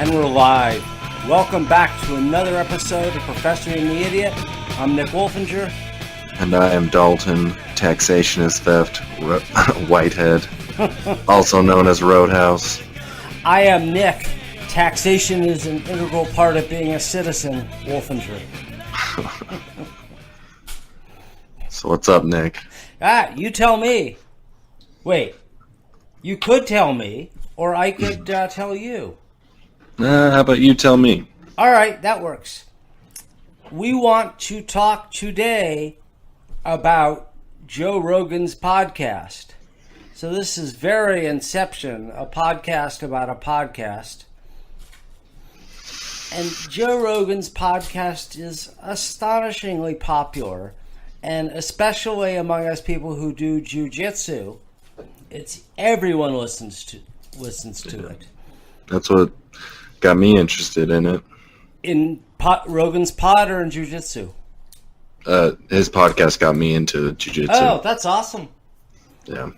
And we're live. Welcome back to another episode of Professor and the Idiot. I'm Nick Wolfinger. And I am Dalton. Taxation is theft. Whitehead. Also known as Roadhouse. I am Nick. Taxation is an integral part of being a citizen. Wolfinger. So what's up, Nick? You tell me. Wait. You could tell me, or I could tell you. How about you tell me? All right, that works. We want to talk today about Joe Rogan's podcast. So this is very Inception, a podcast about a podcast. And Joe Rogan's podcast is astonishingly popular, and especially among us people who do jiu-jitsu, it's everyone listens to it. That's what got me interested in it. In Rogan's pod or in jiu-jitsu? His podcast got me into jiu-jitsu. Oh, that's awesome. Yeah.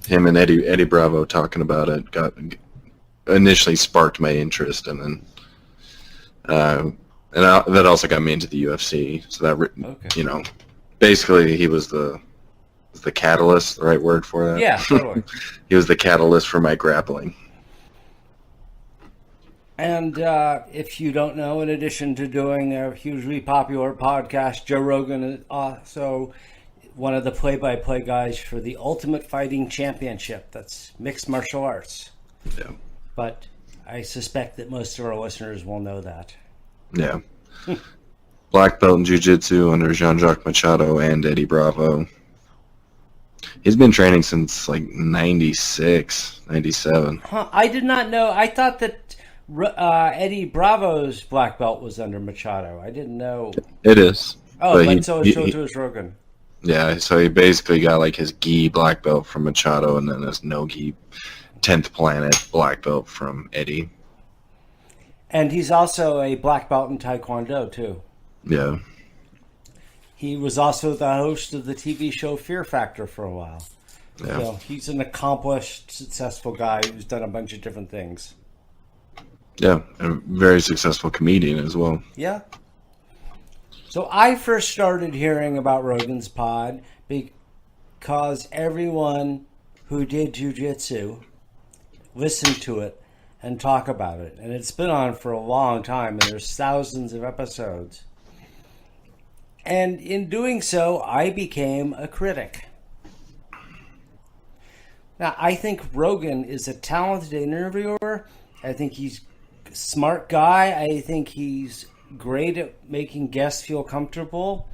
Him and Eddie Bravo talking about it initially sparked my interest, and then that also got me into the UFC. So that, basically he was the catalyst, the right word for that? Yeah, totally. He was the catalyst for my grappling. And if you don't know, in addition to doing a hugely popular podcast, Joe Rogan is also one of the play-by-play guys for the Ultimate Fighting Championship. That's mixed martial arts. Yeah. But I suspect that most of our listeners will know that. Yeah. Black belt in jiu-jitsu under Jean-Jacques Machado and Eddie Bravo. He's been training since like 96, 97. Huh, I did not know. I thought that Eddie Bravo's black belt was under Machado. I didn't know. It is. Oh, but so is Rogan. Yeah, so he basically got like his gi black belt from Machado and then his no gi 10th planet black belt from Eddie. And he's also a black belt in Taekwondo too. Yeah. He was also the host of the TV show Fear Factor for a while. Yeah. So he's an accomplished, successful guy who's done a bunch of different things. Yeah, a very successful comedian as well. Yeah. So I first started hearing about Rogan's pod because everyone who did jiu-jitsu listened to it and talk about it. And it's been on for a long time, and there's thousands of episodes. And in doing so, I became a critic. Now, I think Rogan is a talented interviewer. I think he's a smart guy. I think he's great at making guests feel comfortable.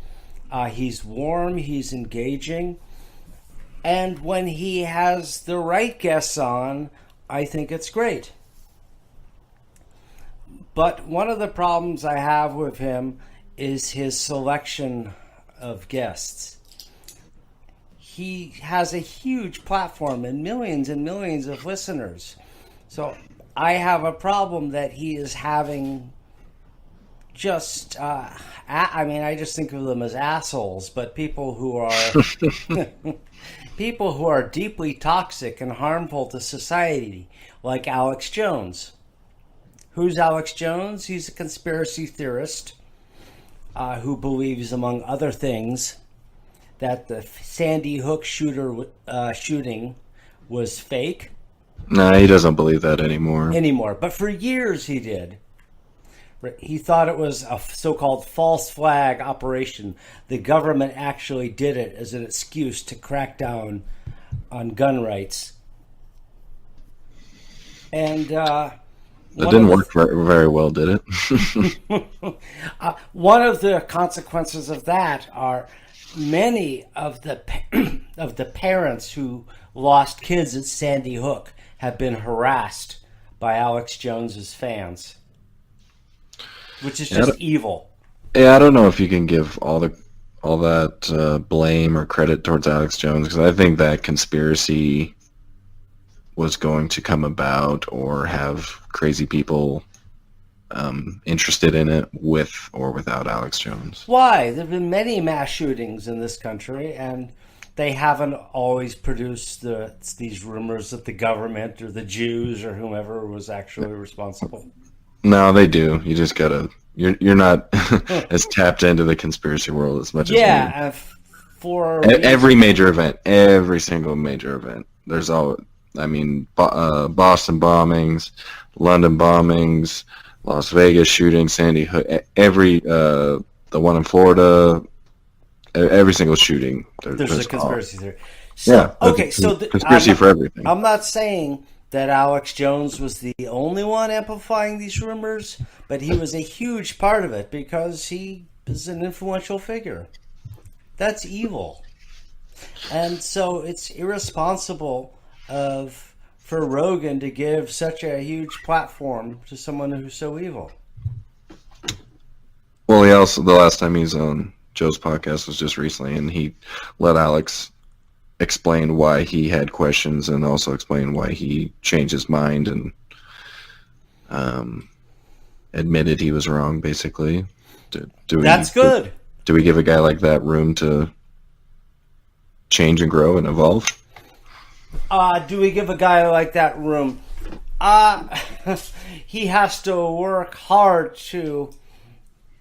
He's warm. He's engaging. And when he has the right guests on, I think it's great. But one of the problems I have with him is his selection of guests. He has a huge platform and millions of listeners. So I have a problem that he is having just, I just think of them as assholes, but people who are deeply toxic and harmful to society, like Alex Jones. Who's Alex Jones? He's a conspiracy theorist who believes, among other things, that the Sandy Hook shooting was fake. Nah, he doesn't believe that anymore. But for years he did. He thought it was a so-called false flag operation. The government actually did it as an excuse to crack down on gun rights. And it didn't work very well, did it? One of the consequences of that are many of the parents who lost kids at Sandy Hook have been harassed by Alex Jones's fans, which is just evil. Yeah, I don't know if you can give all that blame or credit towards Alex Jones, because I think that conspiracy was going to come about or have crazy people interested in it with or without Alex Jones. Why? There have been many mass shootings in this country, and they haven't always produced these rumors that the government or the Jews or whomever was actually responsible. No, they do. You just gotta. You're not as tapped into the conspiracy world as much as me. Yeah, for Every major event, every single major event. There's all. I mean, Boston bombings, London bombings, Las Vegas shooting, Sandy Hook. The one in Florida. Every single shooting. there's a conspiracy theory. Yeah. So okay, so conspiracy for everything. I'm not saying that Alex Jones was the only one amplifying these rumors, but he was a huge part of it because he is an influential figure. That's evil. And so it's irresponsible for Rogan to give such a huge platform to someone who's so evil. Well, he also, the last time he was on Joe's podcast was just recently, and he let Alex explain why he had questions and also explain why he changed his mind and admitted he was wrong, basically. That's good. Do we give a guy like that room to change and grow and evolve? Do we give a guy like that room? He has to work hard to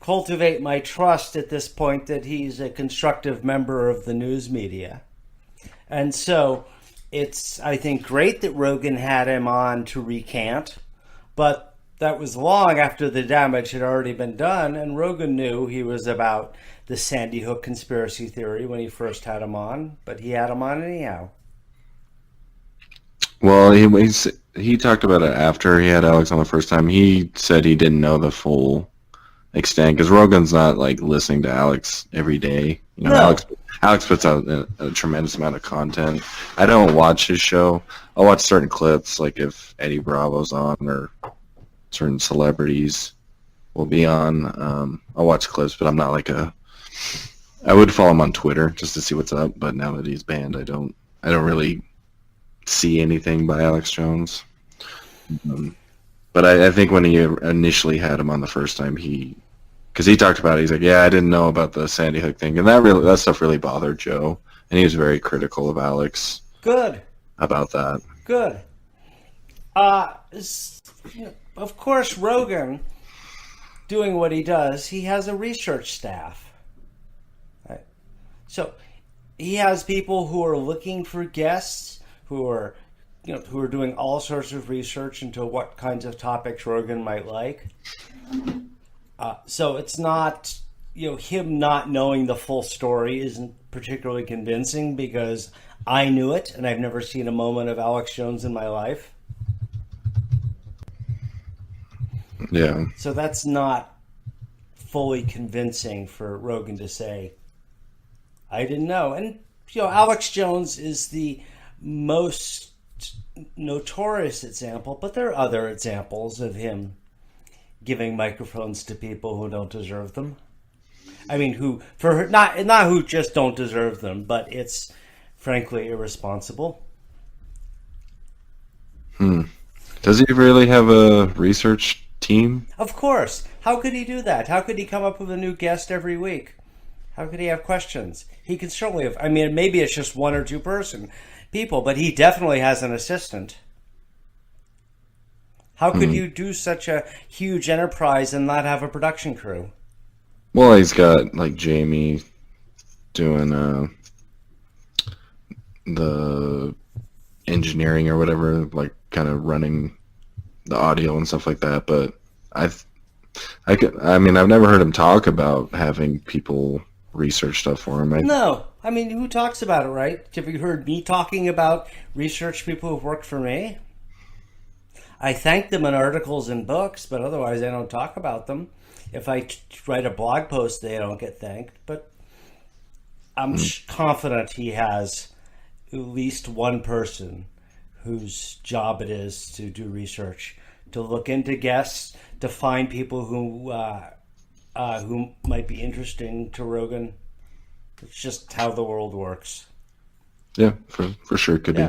cultivate my trust at this point that he's a constructive member of the news media. And so it's, I think, great that Rogan had him on to recant, but that was long after the damage had already been done, and Rogan knew he was about the Sandy Hook conspiracy theory when he first had him on, but he had him on anyhow. Well, he talked about it after he had Alex on the first time. He said he didn't know the full extent because Rogan's not like listening to Alex every day. You know, No. Alex puts out a tremendous amount of content. I don't watch his show. I'll watch certain clips, like if Eddie Bravo's on or certain celebrities will be on. I'll watch clips, but I'm not like I would follow him on Twitter just to see what's up, but now that he's banned, I don't really see anything by Alex Jones. But I think when he initially had him on the first time, because he talked about it, he's like, yeah, I didn't know about the Sandy Hook thing, and that stuff really bothered Joe, and he was very critical of Alex. Good. About that. Good. Of course, Rogan, doing what he does, he has a research staff. Right? So he has people who are looking for guests, who are doing all sorts of research into what kinds of topics Rogan might like. So it's not, him not knowing the full story isn't particularly convincing because I knew it and I've never seen a moment of Alex Jones in my life. Yeah. So that's not fully convincing for Rogan to say, I didn't know. And, Alex Jones is the most notorious example, but there are other examples of him giving microphones to people who don't deserve them. I mean, not who just don't deserve them, but it's frankly irresponsible. Does he really have a research team? Of course. How could he do that? How could he come up with a new guest every week? How could he have questions? He can certainly have. I mean, maybe it's just one or two people, but he definitely has an assistant. How could you do such a huge enterprise and not have a production crew? Well, he's got like Jamie doing the engineering or whatever, like kind of running the audio and stuff like that. But I've never heard him talk about having people research stuff for him. No, I mean, who talks about it, right? Have you heard me talking about research people who've worked for me? I thank them in articles and books, but otherwise I don't talk about them. If I write a blog post, they don't get thanked. But I'm confident he has at least one person whose job it is to do research, to look into guests, to find people who might be interesting to Rogan. It's just how the world works. Yeah, for sure, could be.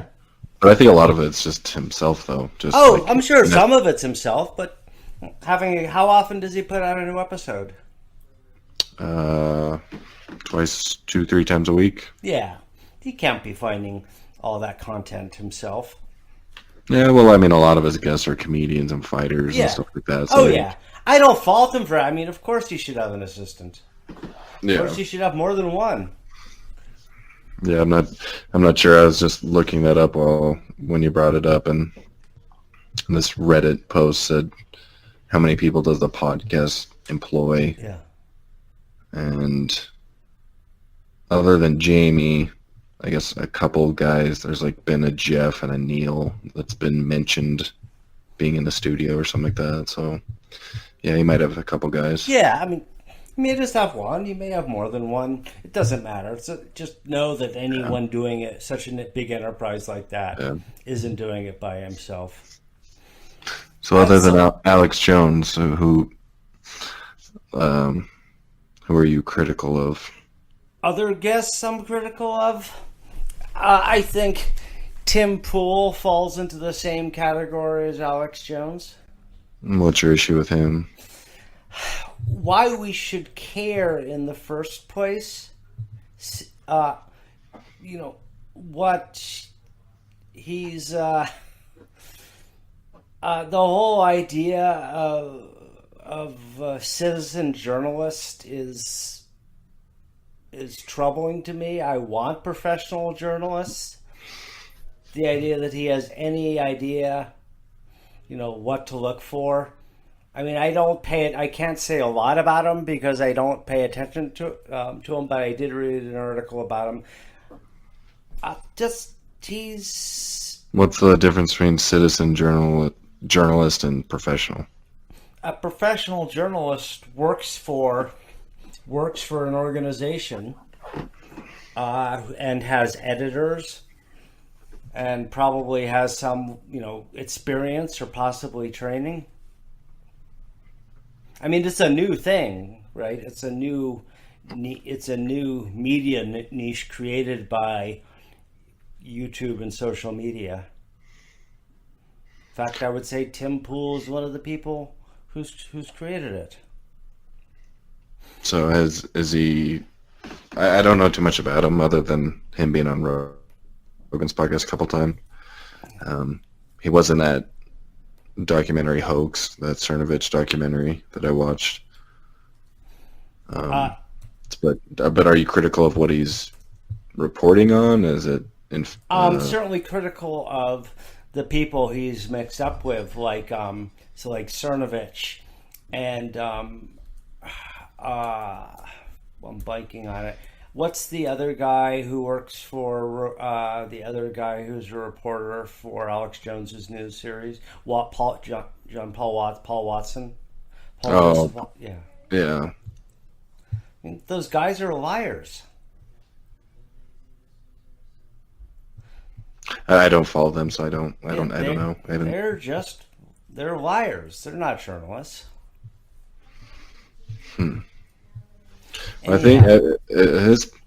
But I think a lot of it's just himself, though. I'm sure some of it's himself, but how often does he put out a new episode? Twice, 2-3 times a week. Yeah, he can't be finding all that content himself. Yeah, well, I mean, a lot of his guests are comedians and fighters and Yeah. stuff like that. Oh So, yeah. I don't fault him for it. I mean, of course he should have an assistant. Of yeah, course he should have more than one. yeah. I'm not sure. I was just looking that up when you brought it up, and this Reddit post said, "How many people does the podcast employ?" Yeah. And other than Jamie, I guess a couple guys. There's like been a Jeff and a Neil that's been mentioned being in the studio or something like that. So, yeah, he might have a couple guys. Yeah, I mean, you may just have one. You may have more than one. It doesn't matter. Just know that anyone doing it, such a big enterprise like that, Yeah. isn't doing it by himself. So other than Alex Jones, who are you critical of? Other guests I'm critical of, I think Tim Pool falls into the same category as Alex Jones. What's your issue with him? Why we should care in the first place, what he's the whole idea of a citizen journalist is troubling to me. I want professional journalists. The idea that he has any idea, what to look for. I mean, I can't say a lot about him because I don't pay attention to him, but I did read an article about him. He's... What's the difference between citizen journalist and professional? A professional journalist works for an organization and has editors and probably has some, experience or possibly training. I mean, it's a new thing, right? It's a new media niche created by YouTube and social media. In fact, I would say Tim Pool is one of the people who's created it. So is he? I don't know too much about him other than him being on Rogan's podcast a couple times. He was in that documentary Hoax, that Cernovich documentary that I watched. But are you critical of what he's reporting on? Is it? Certainly critical of the people he's mixed up with, like Cernovich, and I'm blanking on it. What's the other guy who works for the other guy who's a reporter for Alex Jones's news series? Paul Watson. Yeah. Yeah. I mean, those guys are liars. I don't follow them, so I don't know. They're liars. They're not journalists. I think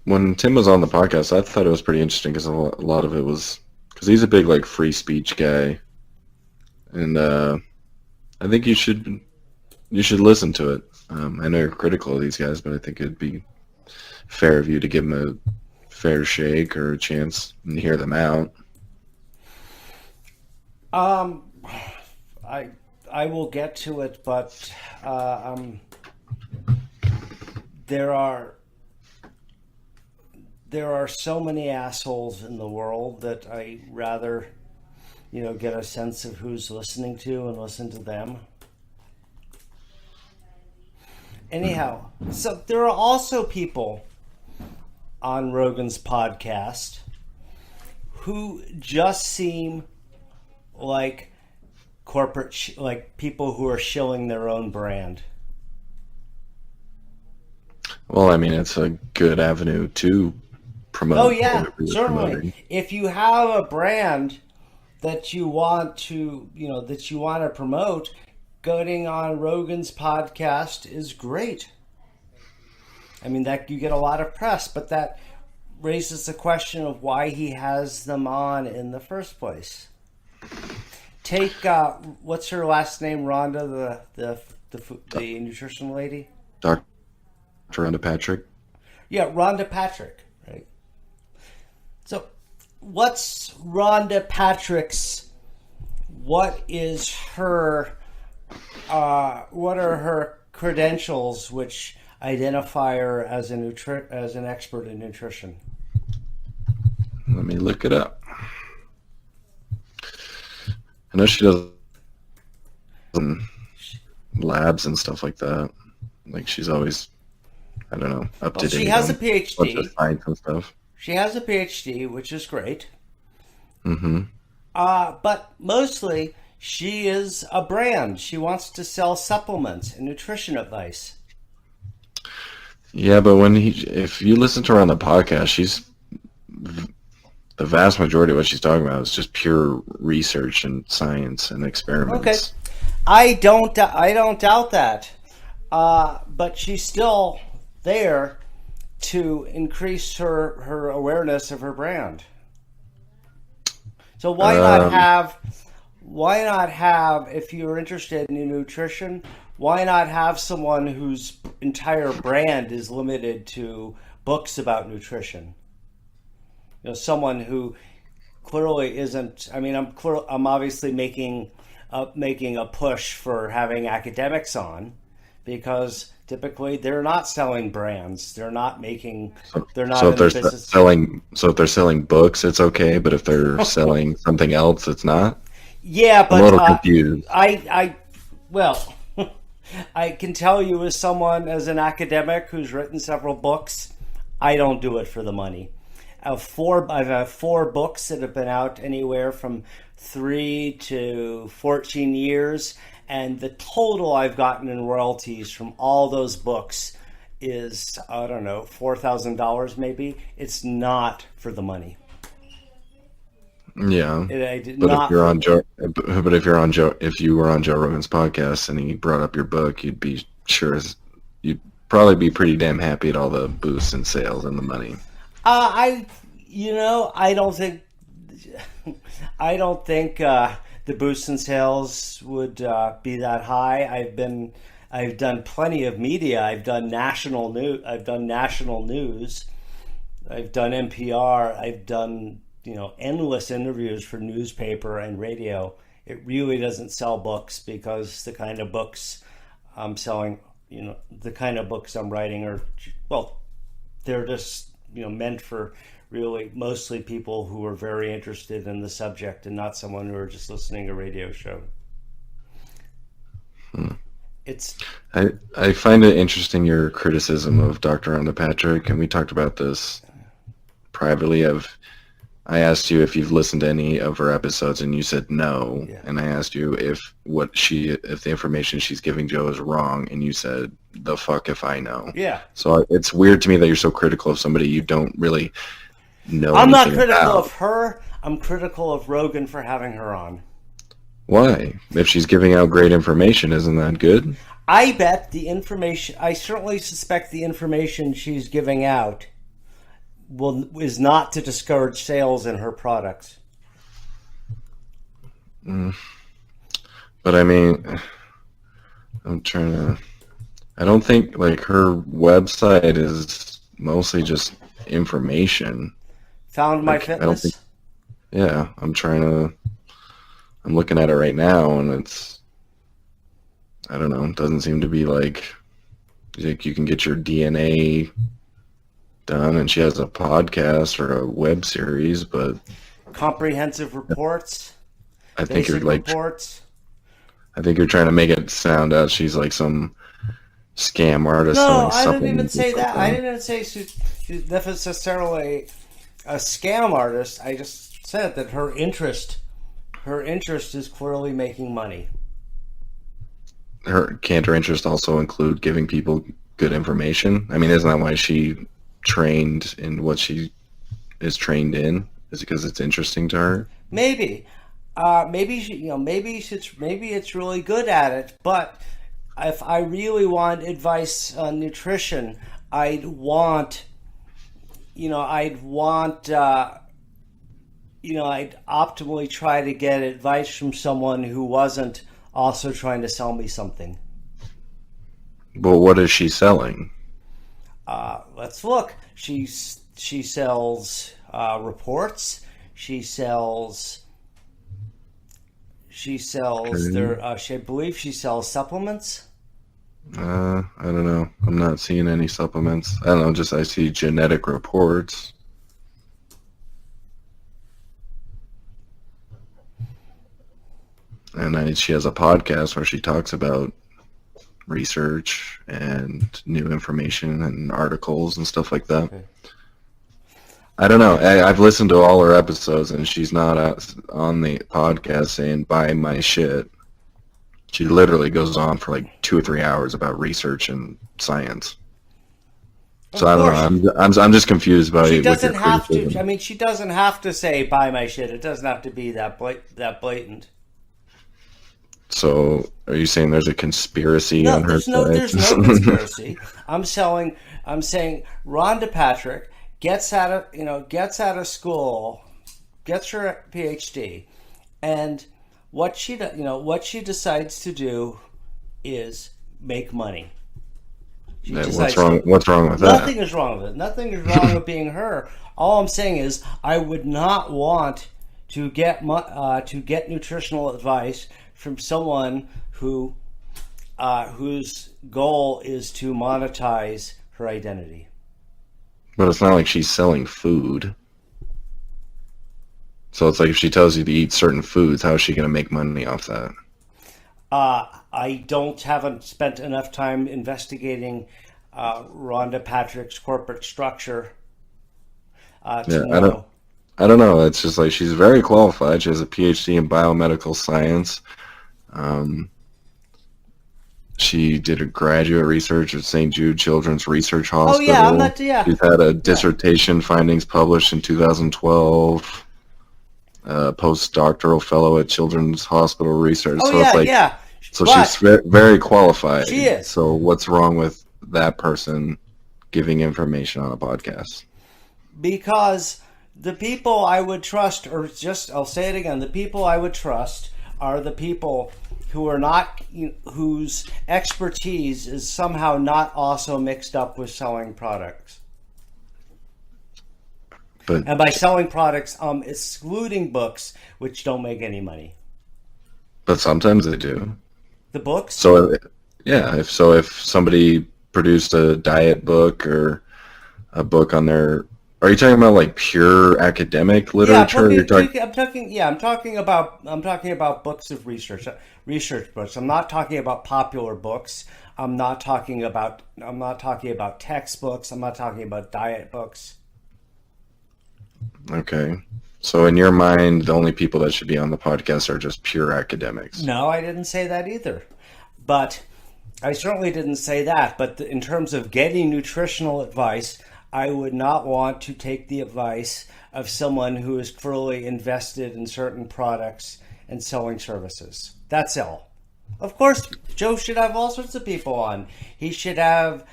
when Tim was on the podcast, I thought it was pretty interesting because a lot of it was because he's a big like free speech guy, and I think you should listen to it. I know you're critical of these guys, but I think it'd be fair of you to give them a fair shake or a chance and hear them out. I will get to it, but there are so many assholes in the world that I rather, get a sense of who's listening to and listen to them. Anyhow, so there are also people on Rogan's podcast who just seem like corporate, like people who are shilling their own brand. Well, I mean, it's a good avenue to promote. Oh yeah, certainly. Promoting. If you have a brand that you want to, promote, going on Rogan's podcast is great. I mean, that you get a lot of press, but that raises the question of why he has them on in the first place. Take what's her last name? Rhonda, the nutrition lady. Dr. Rhonda Patrick. Yeah, Rhonda Patrick, right? So, what's Rhonda Patrick's what is her what are her credentials which identify her as as an expert in nutrition? Let me look it up. I know she does labs and stuff like that. Like she's always, I don't know, up to Well, date. she has a on bunch of PhD. science and stuff. She has a PhD, which is great. Mm-hmm. But mostly, she is a brand. She wants to sell supplements and nutrition advice. Yeah, but if you listen to her on the podcast, the vast majority of what she's talking about is just pure research and science and Okay, experiments. I don't doubt that. But she's still there to increase her awareness of her brand. So why not have, if you're interested in nutrition, why not have someone whose entire brand is limited to books about nutrition? Someone who clearly isn't. I mean, I'm obviously making a push for having academics on, because typically they're not selling brands. They're not making. They're not in the business. So if they're selling books, it's okay. But if they're selling something else, it's not. Yeah, I'm a little confused. Well, I can tell you as an academic who's written several books, I don't do it for the money. I've four books that have been out anywhere from 3 to 14 years, and the total I've gotten in royalties from all those books is, I don't know, $4,000 maybe. It's not for the money. Yeah, If you were on Joe Rogan's podcast and he brought up your book, you'd probably be pretty damn happy at all the boosts and sales and the money. I don't think the boosts in sales would be that high. I've done plenty of media. I've done national news. I've done NPR. I've done endless interviews for newspaper and radio. It really doesn't sell books, because the kind of books I'm selling, the kind of books I'm writing are, well, they're just meant for really mostly people who are very interested in the subject, and not someone who are just listening to a radio show. I find it interesting, your criticism of Dr. Rhonda Patrick, and we talked about this privately. I asked you if you've listened to any of her episodes, and you said no. Yeah. And I asked you if the information she's giving Joe is wrong, and you said, the fuck if I know. Yeah. So it's weird to me that you're so critical of somebody you don't really know. I'm not critical of her. I'm critical of Rogan for having her on. Why? If she's giving out great information, isn't that good? I certainly suspect the information she's giving out is not to discourage sales in her products. But I mean, I don't think her website is mostly just information. Found My Fitness? I'm looking at it right now, and I don't know, it doesn't seem to be like you can get your DNA done, and she has a podcast or a web series, but comprehensive reports. I think you're reports. I think you're trying to make it sound out she's like some scam artist. No, I didn't even say that. I didn't even say she's necessarily a scam artist. I just said that her interest is clearly making money. Can't her interest also include giving people good information? I mean, isn't that why she trained in what she is trained in? Is it because it's interesting to her? Maybe it's really good at it. But if I really want advice on nutrition, I'd optimally try to get advice from someone who wasn't also trying to sell me something. But what is she selling? Let's look. She sells reports. She sells She sells I believe she sells supplements. I don't know. I'm not seeing any supplements. I don't know. Just I see genetic reports. And she has a podcast where she talks about research and new information and articles and stuff like that. Okay. I don't know. I've listened to all her episodes, and she's not on the podcast saying buy my shit. She literally goes on for like 2 or 3 hours about research and science. So I don't know. I'm just confused about it. She doesn't have to. I mean, she doesn't have to say buy my shit. It doesn't have to be that blatant. So, are you saying there's a conspiracy on her side? There's no conspiracy. I'm saying Rhonda Patrick gets out of school, gets her PhD, and what she decides to do is make money. What's wrong with that? Nothing is wrong with it. Nothing is wrong with being her. All I'm saying is I would not want to get nutritional advice from someone whose goal is to monetize her identity. But it's not like she's selling food. So it's like if she tells you to eat certain foods, how is she going to make money off that? I haven't spent enough time investigating Rhonda Patrick's corporate structure to know. I don't know. It's just like she's very qualified. She has a PhD in biomedical science. She did a graduate research at St. Jude Children's Research Hospital. Oh yeah, She's had a dissertation findings published in 2012. Postdoctoral fellow at Children's Hospital Research. So she's very qualified. She is. So what's wrong with that person giving information on a podcast? Because the people I would trust, I'll say it again, the people I would trust are the people who are not, whose expertise is somehow not also mixed up with selling products. And by selling products, excluding books, which don't make any money. But sometimes they do. The books? So, yeah. If somebody produced a diet book or a book on their... Are you talking about like pure academic literature? I'm talking about books of research books. I'm not talking about popular books. I'm not talking about textbooks. I'm not talking about diet books. Okay. So in your mind, the only people that should be on the podcast are just pure academics. No, I didn't say that either. But I certainly didn't say that. But in terms of getting nutritional advice, I would not want to take the advice of someone who is fully invested in certain products and selling services. That's all. Of course, Joe should have all sorts of people on. He should have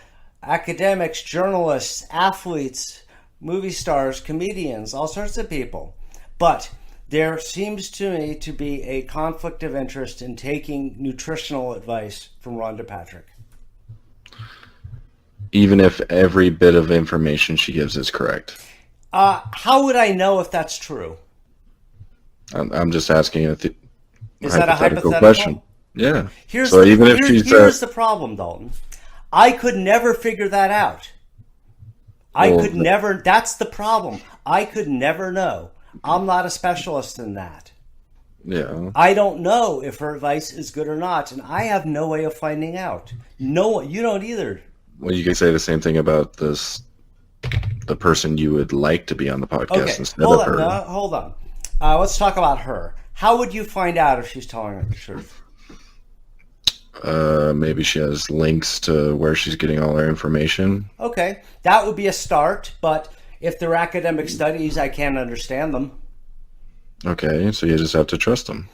academics, journalists, athletes, movie stars, comedians, all sorts of people. But there seems to me to be a conflict of interest in taking nutritional advice from Rhonda Patrick. Even if every bit of information she gives is correct. How would I know if that's true? I'm just asking a hypothetical question. Yeah. Here's the problem, Dalton. I could never figure that out. That's the problem. I could never know. I'm not a specialist in that. Yeah. I don't know if her advice is good or not, and I have no way of finding out. No, you don't either. Well, you can say the same thing about the person you would like to be on the podcast instead of her. Hold on. Let's talk about her. How would you find out if she's telling the truth? Maybe she has links to where she's getting all her information. Okay, that would be a start, but if they're academic studies, I can't understand them. Okay, so you just have to trust them.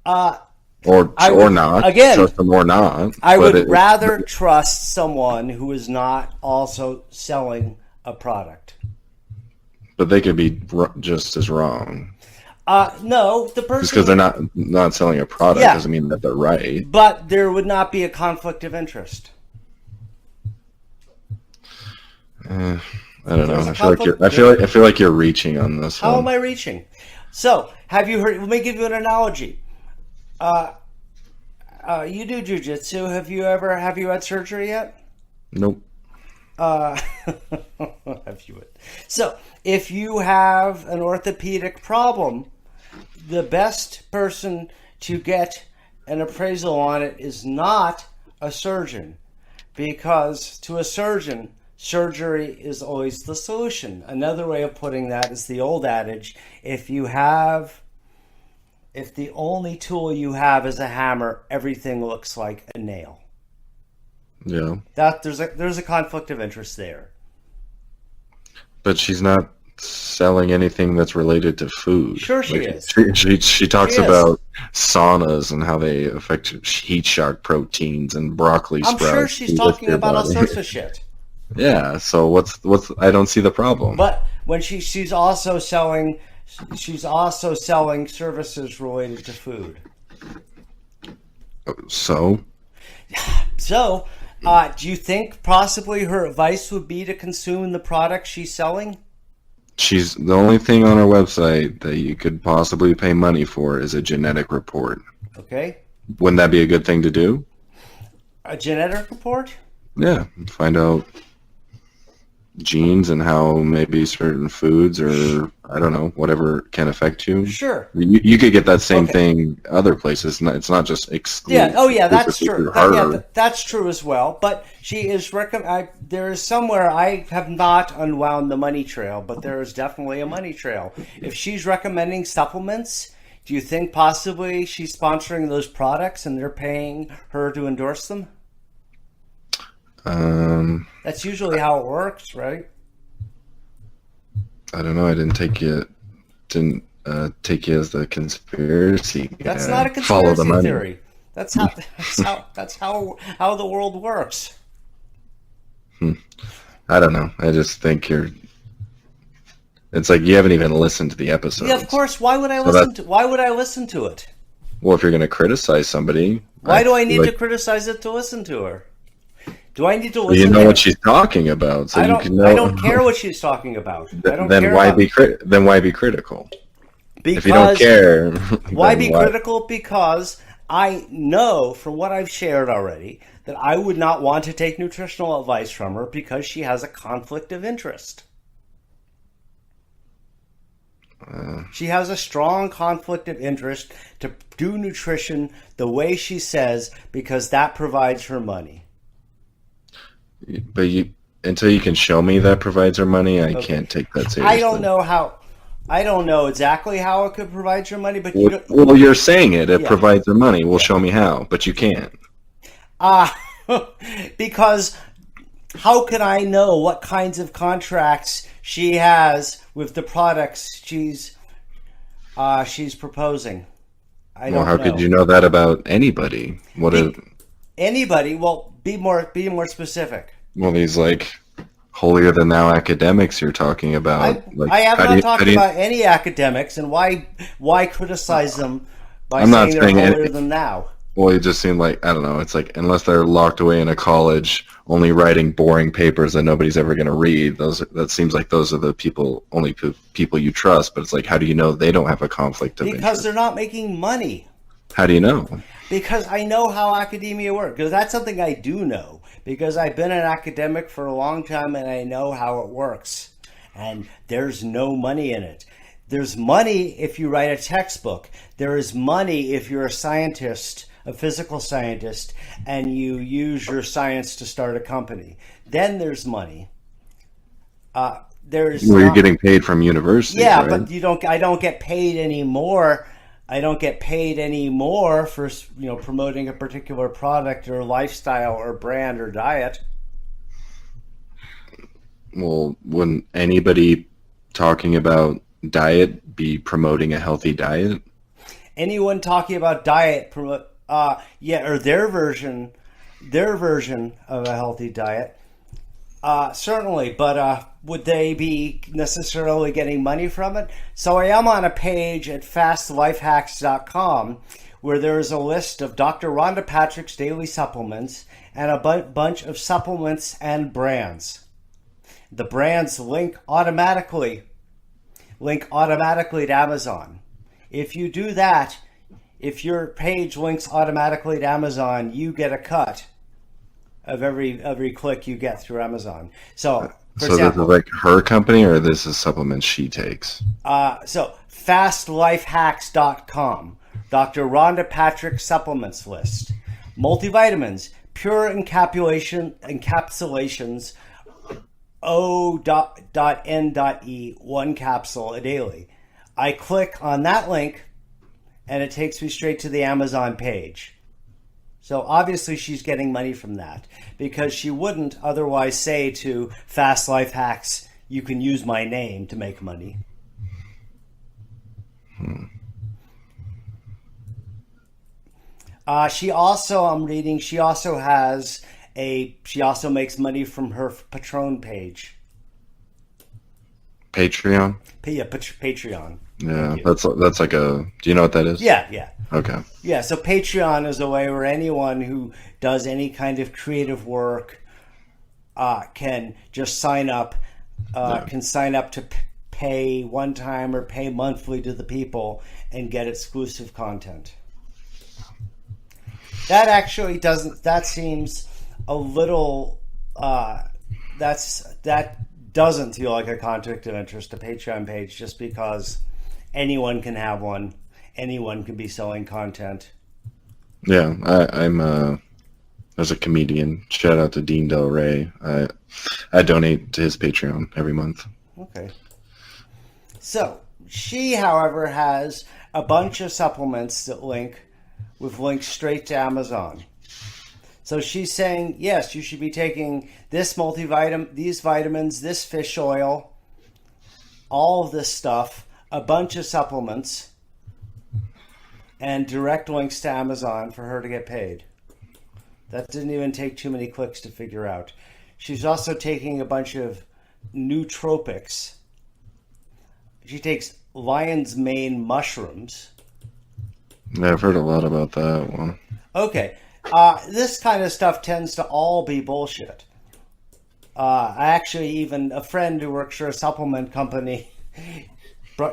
Or not. Again, trust them or not. I would rather trust someone who is not also selling a product. But they could be just as wrong. No, the person... Just because they're not selling a product doesn't mean that they're right. But there would not be a conflict of interest. I don't know. I feel like you're reaching on this. How am I reaching? So, have you heard... Let me give you an analogy. You do jujitsu. Have you had surgery yet? Nope. Have you? So, if you have an orthopedic problem, the best person to get an appraisal on it is not a surgeon, because to a surgeon, surgery is always the solution. Another way of putting that is the old adage: if the only tool you have is a hammer, everything looks like a nail. Yeah. That there's a conflict of interest there. But she's not selling anything that's related to food. Sure she is. She talks She is. about saunas and how they affect heat shock proteins and broccoli I'm sprouts. sure she's lift talking your about all body. sorts of shit. Yeah, so what's I don't see the problem. But when she's also selling services related to food. So So, do you think possibly her advice would be to consume the product she's selling? she's the only thing on her website that you could possibly pay money for is a genetic report. Okay. Wouldn't that be a good thing to do? A genetic report? Yeah, find out genes and how maybe certain foods or I don't know whatever can affect you. Sure. You could get that same Okay. thing other places. It's not just exclusive. Yeah. Oh, yeah. That's exclusively true. to her. That's true as well. But she is there is somewhere I have not unwound the money trail, but there is definitely a money trail. If she's recommending supplements, do you think possibly she's sponsoring those products and they're paying her to endorse them? That's usually how it works, right? I don't know. I didn't take you as the conspiracy guy. That's not a Follow the conspiracy money. theory. That's how the world works. I don't know. I just think it's like you haven't even listened to the episode. Yeah, of course. Why would I listen to it? Well, if you're going to criticize somebody, Why do I need like, to criticize it to listen to her? Do I need to well, listen? you know to what she's talking about, so I you don't. can know. I don't care what she's talking about. I don't Then care why about, be critical? because, If you don't care, why then be critical? Because I know from what I've shared already that I would not want to take nutritional advice from her because she has a conflict of interest. She has a strong conflict of interest to do nutrition the way she says because that provides her money. But until you can show me that provides her money, I can't take that seriously. I don't know exactly how it could provide your money, but you don't. Well, you're saying it Yeah. provides her money. Well, show me how, but you can't. Because how can I know what kinds of contracts she has with the products she's proposing? I don't Well, how know. could you know that about anybody? Anybody? Well, be more specific. Well, these like holier than thou academics you're talking about. I have how do not you- talked how do you- about any academics, and why criticize them by I'm not saying they're saying holier any- than thou? Well, it just seemed like I don't know. It's like unless they're locked away in a college, only writing boring papers that nobody's ever going to read. That seems like those are the only people you trust. But it's like, how do you know they don't have a conflict of Because interest? they're not making money. How do you know? Because I know how academia works. Because that's something I do know. Because I've been an academic for a long time and I know how it works. And there's no money in it. There's money if you write a textbook. There is money if you're a scientist, a physical scientist, and you use your science to start a company. Then there's money. You're getting paid from universities, yeah, right? but I don't get paid anymore. I don't get paid anymore for promoting a particular product or lifestyle or brand or diet. Well, wouldn't anybody talking about diet be promoting a healthy diet? Anyone talking about diet, or their version of a healthy diet, certainly. But would they be necessarily getting money from it? So I am on a page at fastlifehacks.com where there is a list of Dr. Rhonda Patrick's daily supplements and a bunch of supplements and brands. The brands link automatically to Amazon. If you do that, if your page links automatically to Amazon, you get a cut of every click you get through Amazon. So, for So example, this is like her company, or this is supplements she takes? so fastlifehacks.com, Dr. Rhonda Patrick supplements list, multivitamins, pure encapsulations, O.N.E, 1 capsule a daily. I click on that link, and it takes me straight to the Amazon page. So obviously she's getting money from that, because she wouldn't otherwise say to Fast Life Hacks, you can use my name to make money. She also, I'm reading, she also makes money from her Patron page. Patreon? Yeah, Patreon. Yeah, that's like a. Do you know what that is? Yeah. Okay. Yeah, so Patreon is a way where anyone who does any kind of creative work can just sign up. Can sign up to pay one time or pay monthly to the people and get exclusive content. That actually doesn't. That seems a little. That doesn't feel like a conflict of interest, a Patreon page, just because anyone can have one. Anyone can be selling content. Yeah, I'm as a comedian. Shout out to Dean Del Rey. I donate to his Patreon every month. Okay. So she, however, has a bunch of supplements that link with links straight to Amazon. So she's saying, yes, you should be taking this multivitamin, these vitamins, this fish oil, all of this stuff, a bunch of supplements, and direct links to Amazon for her to get paid. That didn't even take too many clicks to figure out. She's also taking a bunch of nootropics. She takes lion's mane mushrooms. Yeah, I've heard a lot about that one. Okay. This kind of stuff tends to all be bullshit. I actually, even a friend who works for a supplement company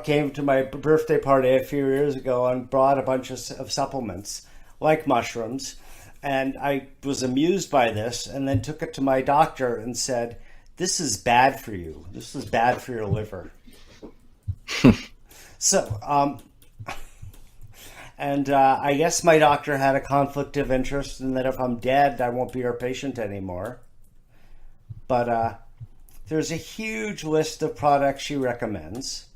came to my birthday party a few years ago and brought a bunch of supplements, like mushrooms. And I was amused by this, and then took it to my doctor and said, this is bad for you. This is bad for your liver. So, and I guess my doctor had a conflict of interest in that if I'm dead, I won't be her patient anymore. But there's a huge list of products she recommends.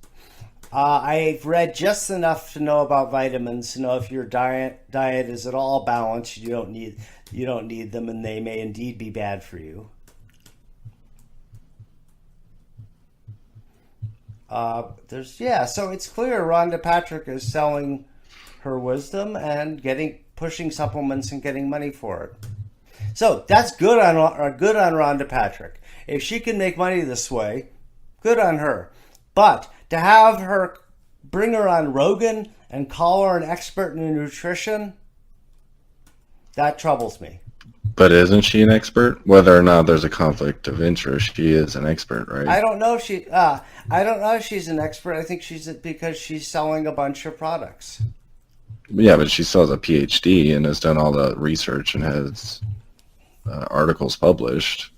I've read just enough to know about vitamins to know if your diet is at all balanced. You don't need them, and they may indeed be bad for you. So it's clear Rhonda Patrick is selling her wisdom and pushing supplements and getting money for it. So that's good on Rhonda Patrick. If she can make money this way, good on her. But to have her bring her on Rogan and call her an expert in nutrition, that troubles me. But isn't she an expert? Whether or not there's a conflict of interest, she is an expert, right? I don't know if she's an expert. I think because she's selling a bunch of products. Yeah, but she still has a PhD and has done all the research and has articles published.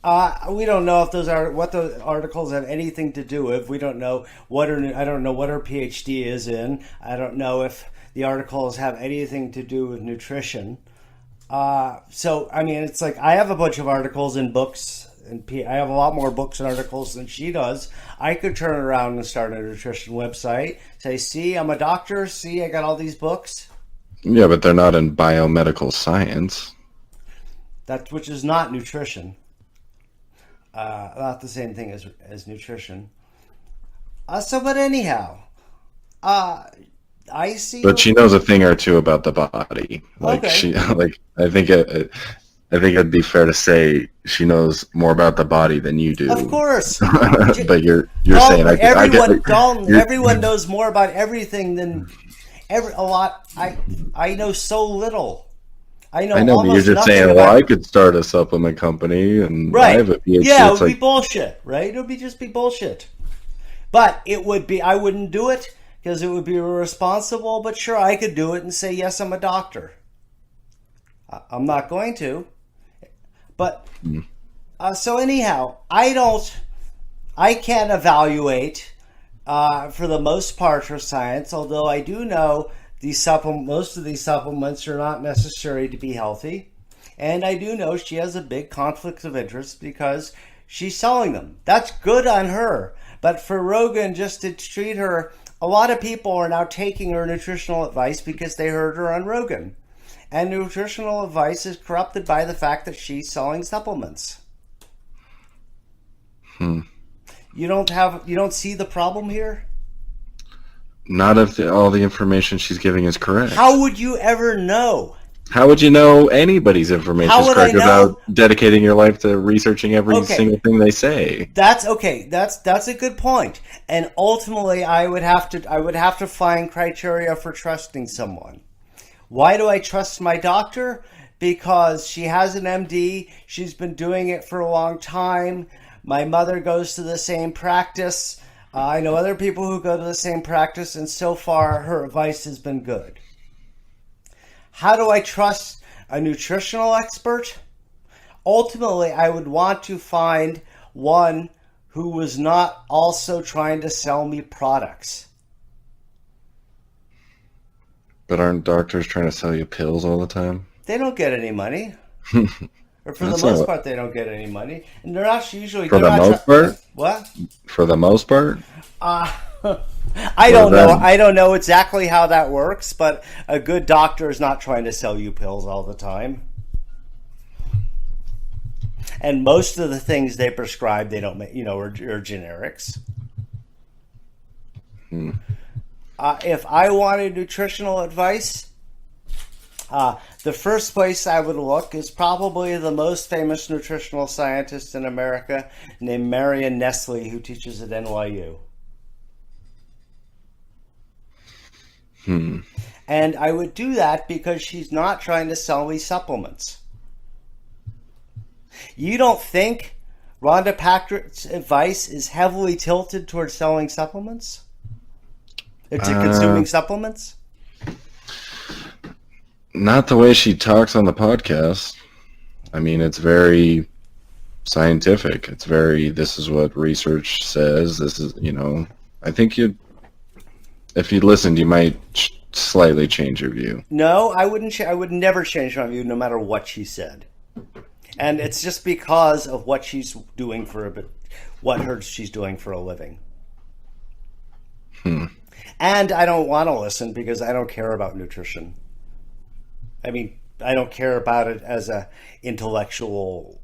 We don't know if what those articles have anything to do with. We don't know I don't know what her PhD is in. I don't know if the articles have anything to do with nutrition. So I mean, it's like I have a bunch of articles and books, and I have a lot more books and articles than she does. I could turn around and start a nutrition website. Say, see, I'm a doctor. See, I got all these books. Yeah, but they're not in biomedical science. Which is not nutrition. Not the same thing as nutrition. But anyhow, I see. But she knows a thing or two about the body. Like okay. I think it'd be fair to say she knows more about the body than you do. Of course. But you're Dalton, saying everyone knows more about everything than a lot. I know so little. I know, but you're just saying, well, I could start a supplement company and I have a PhD. Yeah, it would be bullshit, right? It would just be bullshit. But it would be, I wouldn't do it because it would be irresponsible, but sure, I could do it and say, yes, I'm a doctor. I'm not going to. But, so anyhow, I can't evaluate, for the most part, her science, although I do know most of these supplements are not necessary to be healthy. And I do know she has a big conflict of interest because she's selling them. That's good on her. But for Rogan just to treat her, a lot of people are now taking her nutritional advice because they heard her on Rogan. And nutritional advice is corrupted by the fact that she's selling supplements. You don't see the problem here? Not if all the information she's giving is correct. How would you ever know? How would you know anybody's information is correct without dedicating your life to researching every single thing they say? That's a good point. And ultimately, I would have to find criteria for trusting someone. Why do I trust my doctor? Because she has an MD. She's been doing it for a long time. My mother goes to the same practice. I know other people who go to the same practice, and so far her advice has been good. How do I trust a nutritional expert? Ultimately, I would want to find one who was not also trying to sell me products. But aren't doctors trying to sell you pills all the time? They don't get any money. Or for the most part, they don't get any money. And they're not usually... For the most part? What? For the most part? I don't know. I don't know exactly how that works, but a good doctor is not trying to sell you pills all the time. And most of the things they prescribe, they don't make, are generics. If I wanted nutritional advice, the first place I would look is probably the most famous nutritional scientist in America named Marion Nestle, who teaches at NYU. And I would do that because she's not trying to sell me supplements. You don't think Rhonda Patrick's advice is heavily tilted towards selling supplements? To consuming supplements? Not the way she talks on the podcast. I mean, it's very scientific. It's very, this is what research says. This is, I think if you listened, you might slightly change your view. No, I wouldn't. I would never change my view no matter what she said. And it's just because of what she's doing she's doing for a living. And I don't want to listen because I don't care about nutrition. I mean, I don't care about it as an intellectual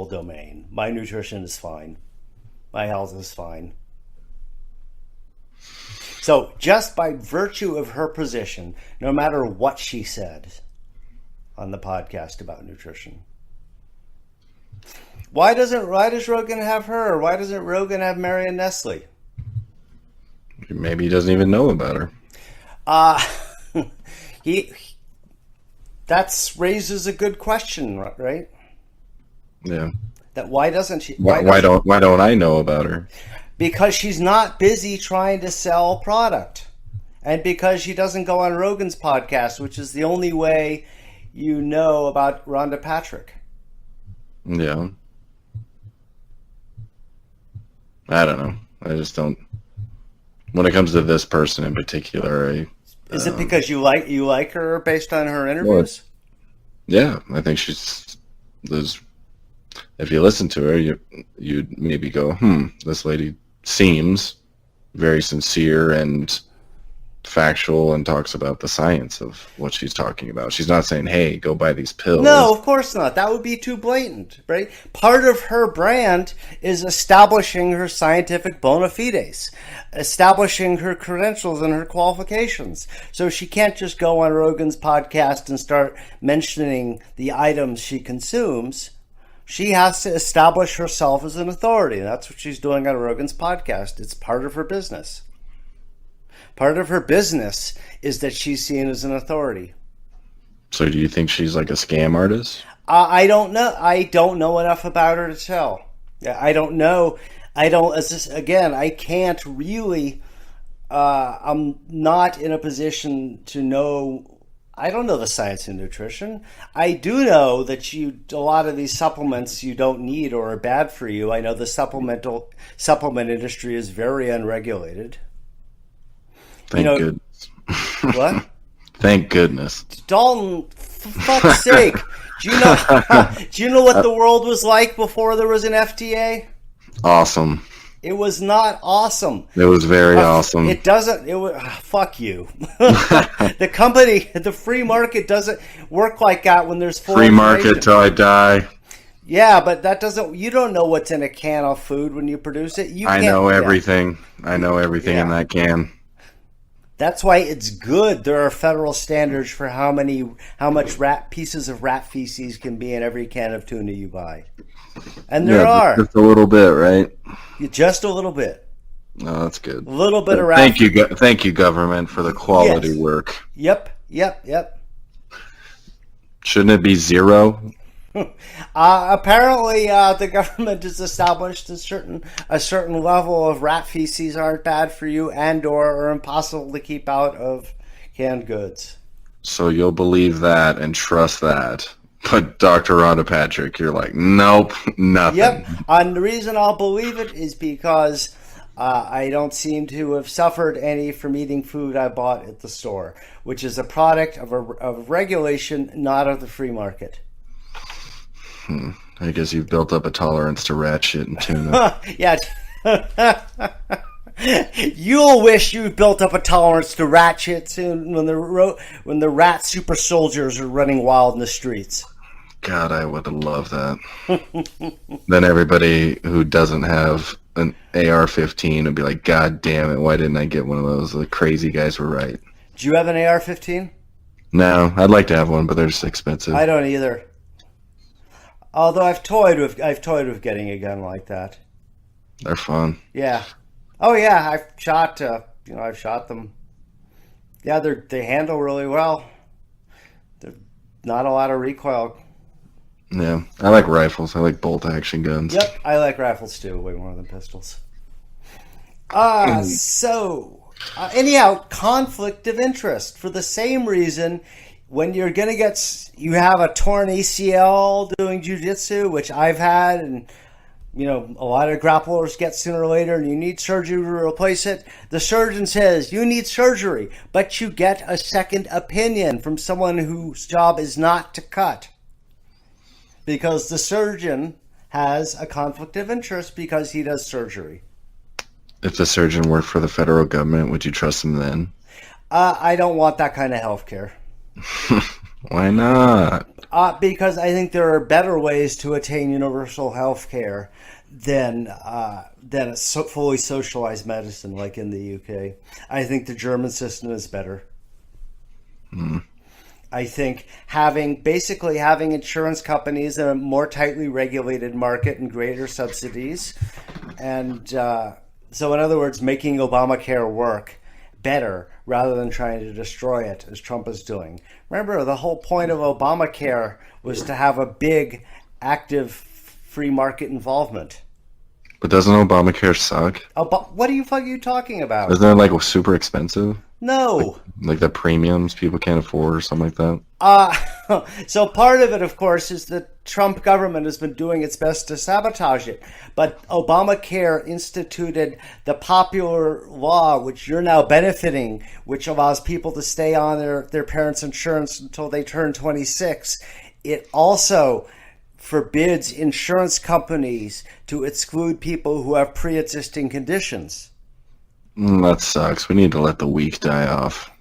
domain. My nutrition is fine. My health is fine. So just by virtue of her position, no matter what she said on the podcast about nutrition, why does Rogan have her? Why doesn't Rogan have Marion Nestle? Maybe he doesn't even know about her. That raises a good question, right? Yeah. That why doesn't she? Why don't I know about her? Because she's not busy trying to sell product, and because she doesn't go on Rogan's podcast, which is the only way you know about Rhonda Patrick. Yeah. I don't know. I just don't. When it comes to this person in particular, is it because you like her based on her interviews? Well, yeah, I think if you listen to her, you'd maybe go, this lady seems very sincere and factual and talks about the science of what she's talking about. She's not saying, hey, go buy these pills. No, of course not. That would be too blatant, right? Part of her brand is establishing her scientific bona fides, establishing her credentials and her qualifications. So she can't just go on Rogan's podcast and start mentioning the items she consumes. She has to establish herself as an authority, and that's what she's doing on Rogan's podcast. It's part of her business. Part of her business is that she's seen as an authority. So do you think she's like a scam artist? I don't know. I don't know enough about her to tell. I don't know. I can't really I'm not in a position to know. I don't know the science of nutrition. I do know that a lot of these supplements you don't need or are bad for you. I know the supplement industry is very unregulated. Thank goodness. What? Thank goodness. Dalton, for fuck's sake. Do you know do you know what the world was like before there was an FDA? Awesome. It was not awesome. It was very awesome. It doesn't. It was fuck you. The company, the free market doesn't work like that when there's full free market till I die. Yeah, but that doesn't. You don't know what's in a can of food when you produce it. I know everything. I know everything in that can. That's why it's good. There are federal standards for how much pieces of rat feces can be in every can of tuna you buy, and there are just a little bit, right? Just a little bit. Oh, that's good. A little bit of rat. Thank you, government, for the quality work. Yep. Shouldn't it be 0? Apparently, the government has established a certain level of rat feces aren't bad for you and/or are impossible to keep out of canned goods. So you'll believe that and trust that. But Dr. Rhonda Patrick, you're like, nope, nothing. Yep. And the reason I'll believe it is because I don't seem to have suffered any from eating food I bought at the store, which is a product of regulation, not of the free market. I guess you've built up a tolerance to rat shit and tuna. Yeah. You'll wish you built up a tolerance to rat shit soon when the rat super soldiers are running wild in the streets. God, I would love that. Then everybody who doesn't have an AR-15 would be like, God damn it, why didn't I get one of those? The crazy guys were right. Do you have an AR-15? No, I'd like to have one, but they're just expensive. I don't either. Although I've toyed with getting a gun like that. They're fun. Yeah. Oh yeah, I've shot them. Yeah, they handle really well. There's not a lot of recoil. Yeah, I like rifles. I like bolt action guns. Yep, I like rifles too, way more than pistols. Anyhow, conflict of interest for the same reason. When you have a torn ACL doing jiu-jitsu, which I've had, and a lot of grapplers get sooner or later, and you need surgery to replace it. The surgeon says you need surgery, but you get a second opinion from someone whose job is not to cut, because the surgeon has a conflict of interest because he does surgery. If the surgeon worked for the federal government, would you trust him then? I don't want that kind of health care. Why not? Because I think there are better ways to attain universal health care than a fully socialized medicine like in the UK. I think the German system is better. I think having insurance companies in a more tightly regulated market and greater subsidies, and so in other words, making Obamacare work better rather than trying to destroy it as Trump is doing. Remember, the whole point of Obamacare was to have a big, active free market involvement. But doesn't Obamacare suck? What are you talking about? Isn't it like super expensive? No. Like the premiums people can't afford or something like that? So part of it, of course, is the Trump government has been doing its best to sabotage it. But Obamacare instituted the popular law, which you're now benefiting, which allows people to stay on their parents' insurance until they turn 26. It also forbids insurance companies to exclude people who have pre-existing conditions. That sucks. We need to let the weak die off.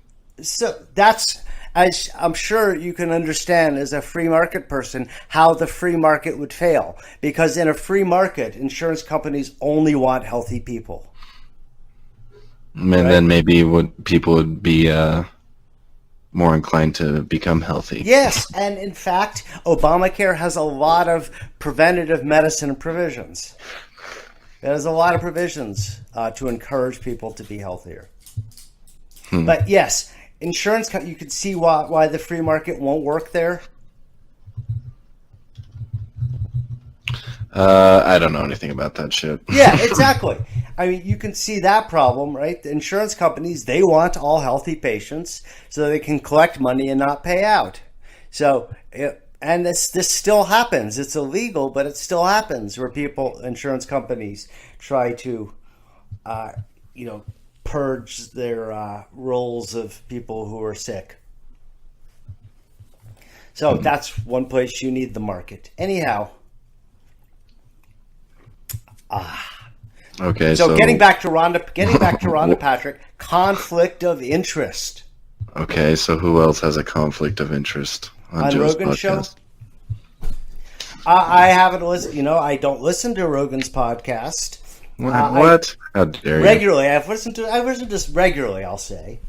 So that's, as I'm sure you can understand as a free market person, how the free market would fail. Because in a free market, insurance companies only want healthy people. And then maybe people would be more inclined to become healthy. Yes, and in fact, Obamacare has a lot of preventative medicine provisions. It has a lot of provisions to encourage people to be healthier. But yes, insurance, you can see why the free market won't work there. I don't know anything about that shit. Yeah, exactly. I mean, you can see that problem, right? The insurance companies, they want all healthy patients so they can collect money and not pay out. So, and this still happens. It's illegal, but it still happens where insurance companies try to, purge their rolls of people who are sick. So that's one place you need the market. Anyhow. Okay. So getting back to Rhonda, Patrick, conflict of interest. Okay, so who else has a conflict of interest on Joe's Rogan's podcast? show? I haven't listened. I don't listen to Rogan's podcast. What? How dare you? Regularly, I've listened to this regularly. I'll say.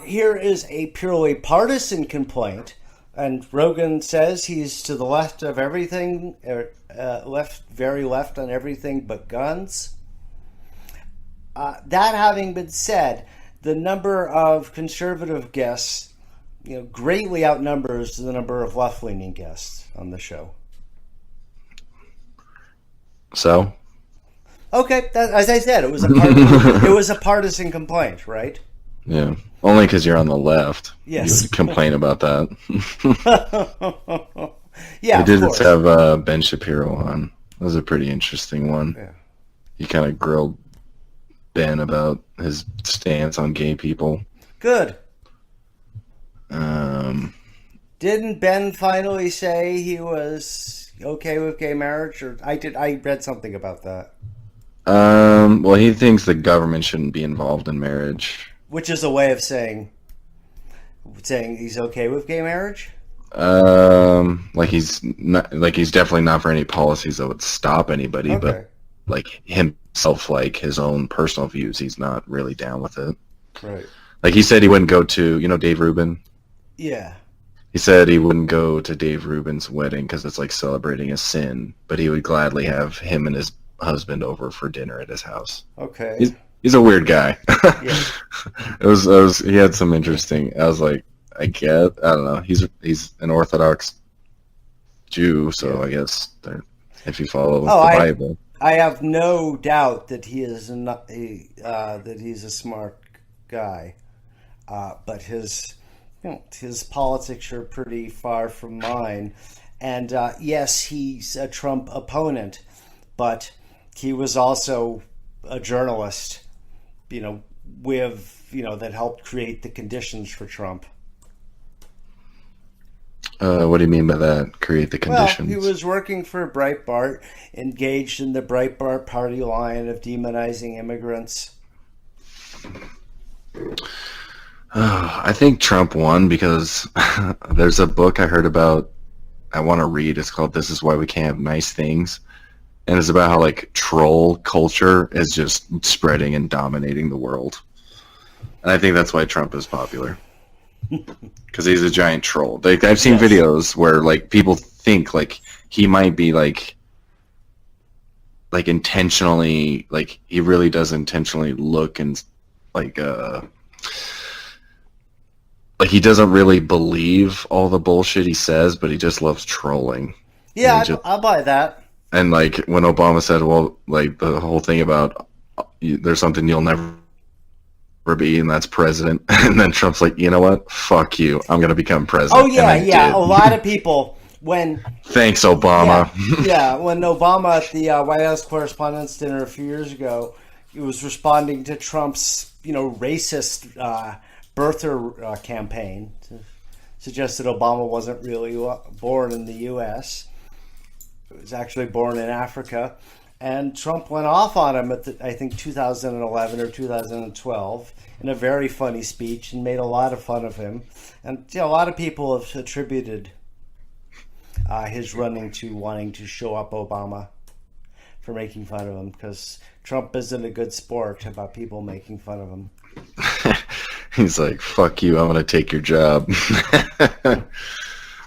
Here is a purely partisan complaint, and Rogan says he's to the left of everything, very left on everything but guns. That having been said, the number of conservative guests, greatly outnumbers the number of left-leaning guests on the show. So? Okay, as I said, it was a partisan complaint, right? Yeah, only because you're on the left. Yes. You would complain about that. Yeah, they did have Ben Shapiro on. That was a pretty interesting one. Yeah. He kind of grilled Ben about his stance on gay people. Good. Didn't Ben finally say he was okay with gay marriage? Or I read something about that. Well, he thinks the government shouldn't be involved in marriage. Which is a way of saying he's okay with gay marriage? He's definitely not for any policies that would stop anybody, Okay. but like himself, like his own personal views, he's not really down with it. Right. Like he said he wouldn't go to, Dave Rubin? Yeah. He said he wouldn't go to Dave Rubin's wedding because it's like celebrating a sin, but he would gladly have him and his husband over for dinner at his house. Okay. He's a weird guy. Yeah. He had some interesting, I was like, I don't know. He's an Orthodox Jew, so I guess if you follow the Bible. I have no doubt that he is that he's a smart guy, but his politics are pretty far from mine. And yes, he's a Trump opponent, but he was also a journalist, that helped create the conditions for Trump. What do you mean by that? Create the conditions? Well, he was working for Breitbart, engaged in the Breitbart party line of demonizing immigrants. I think Trump won because there's a book I heard about I want to read. It's called This Is Why We Can't Have Nice Things. And it's about how like troll culture is just spreading and dominating the world. And I think that's why Trump is popular. Because he's a giant troll. I've seen videos where like people think like he might be like intentionally, like he really does intentionally look and like he doesn't really believe all the bullshit he says, but he just loves trolling. Yeah, I'll buy that. And like when Obama said, well, like the whole thing about there's something you'll never be, and that's president. And then Trump's like, you know what? Fuck you. I'm going to become president. Oh, yeah. A lot of people, Thanks, Obama. Yeah, when Obama at the White House Correspondents' Dinner a few years ago, he was responding to Trump's, racist birther campaign to suggest that Obama wasn't really born in the U.S. He was actually born in Africa. And Trump went off on him at I think 2011 or 2012 in a very funny speech and made a lot of fun of him. And a lot of people have attributed his running to wanting to show up Obama for making fun of him, because Trump isn't a good sport about people making fun of him. He's like, fuck you, I'm going to take your job. I think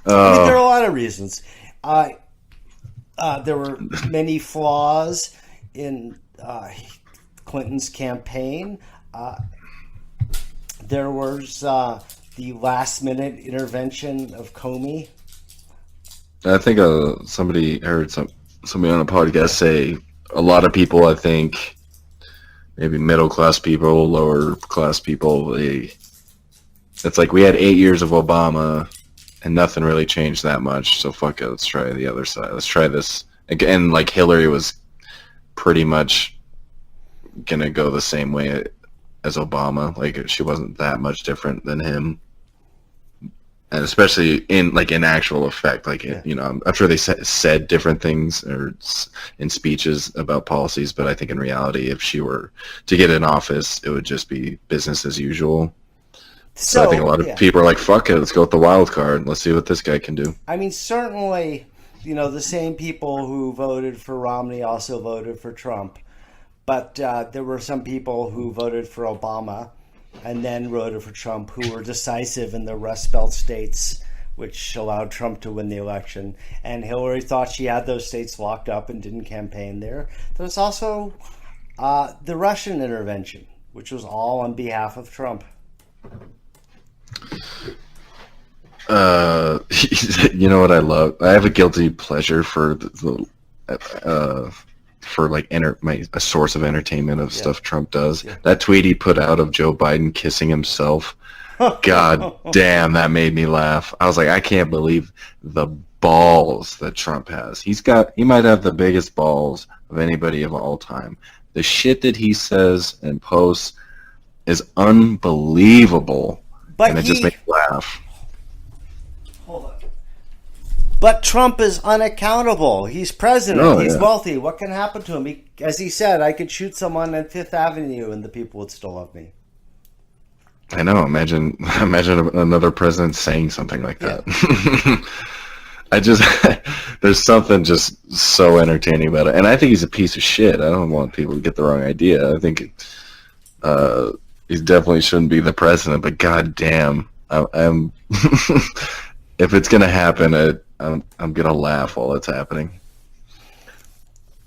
there are a lot of reasons. There were many flaws in Clinton's campaign. There was the last-minute intervention of Comey. I think somebody heard somebody on a podcast say a lot of people, I think, maybe middle class people, lower class people, it's like we had 8 years of Obama and nothing really changed that much. So fuck it, let's try the other side. Let's try this again. Like Hillary was pretty much gonna go the same way as Obama. Like she wasn't that much different than him. And especially in actual effect, I'm sure they said different things or in speeches about policies, but I think in reality, if she were to get in office, it would just be business as usual. So I think a lot of people are like, "Fuck it, let's go with the wild card. Let's see what this guy can do." I mean, certainly, the same people who voted for Romney also voted for Trump, but there were some people who voted for Obama and then voted for Trump, who were decisive in the Rust Belt states, which allowed Trump to win the election. And Hillary thought she had those states locked up and didn't campaign there. There was also the Russian intervention, which was all on behalf of Trump. You know what I love? I have a guilty pleasure for a source of entertainment of stuff Trump does. Yeah. That tweet he put out of Joe Biden kissing himself. God damn, that made me laugh. I was like, I can't believe the balls that Trump has. He might have the biggest balls of anybody of all time. The shit that he says and posts is unbelievable. And it just makes me laugh. Hold on. But Trump is unaccountable. He's president. He's wealthy. What can happen to him? As he said, I could shoot someone on Fifth Avenue and the people would still love me. I know. Imagine another president saying something like that. Yeah. There's something just so entertaining about it. And I think he's a piece of shit. I don't want people to get the wrong idea. I think he definitely shouldn't be the president, but goddamn, I'm if it's gonna happen, I'm gonna laugh while it's happening.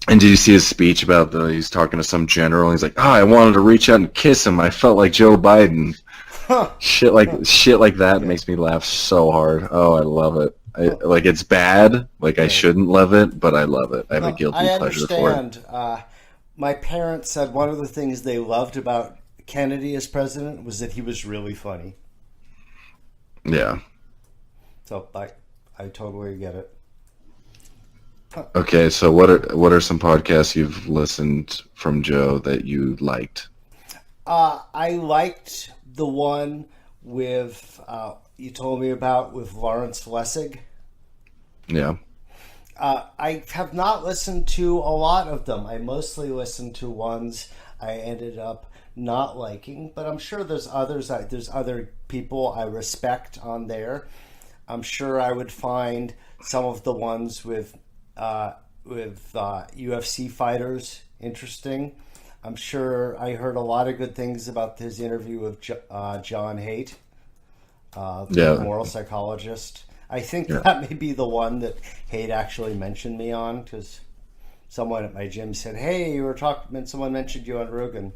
And did you see his speech about he's talking to some general? And he's like, I wanted to reach out and kiss him. I felt like Joe Biden. Shit like that makes me laugh so hard. Oh, I love it. It's bad. I shouldn't love it, but I love it. I have a guilty pleasure for it. I understand. My parents said one of the things they loved about Kennedy as president was that he was really funny. Yeah. So I totally get it. Okay, so what are some podcasts you've listened from Joe that you liked? I liked the one with you told me about with Lawrence Lessig. Yeah. I have not listened to a lot of them. I mostly listened to ones I ended up not liking, but I'm sure there's others. There's other people I respect on there. I'm sure I would find some of the ones with UFC fighters interesting. I'm sure I heard a lot of good things about his interview with John Haidt, the moral psychologist. I think that may be the one that Haidt actually mentioned me on, because someone at my gym said, "Hey, you were talking." Someone mentioned you on Rogan.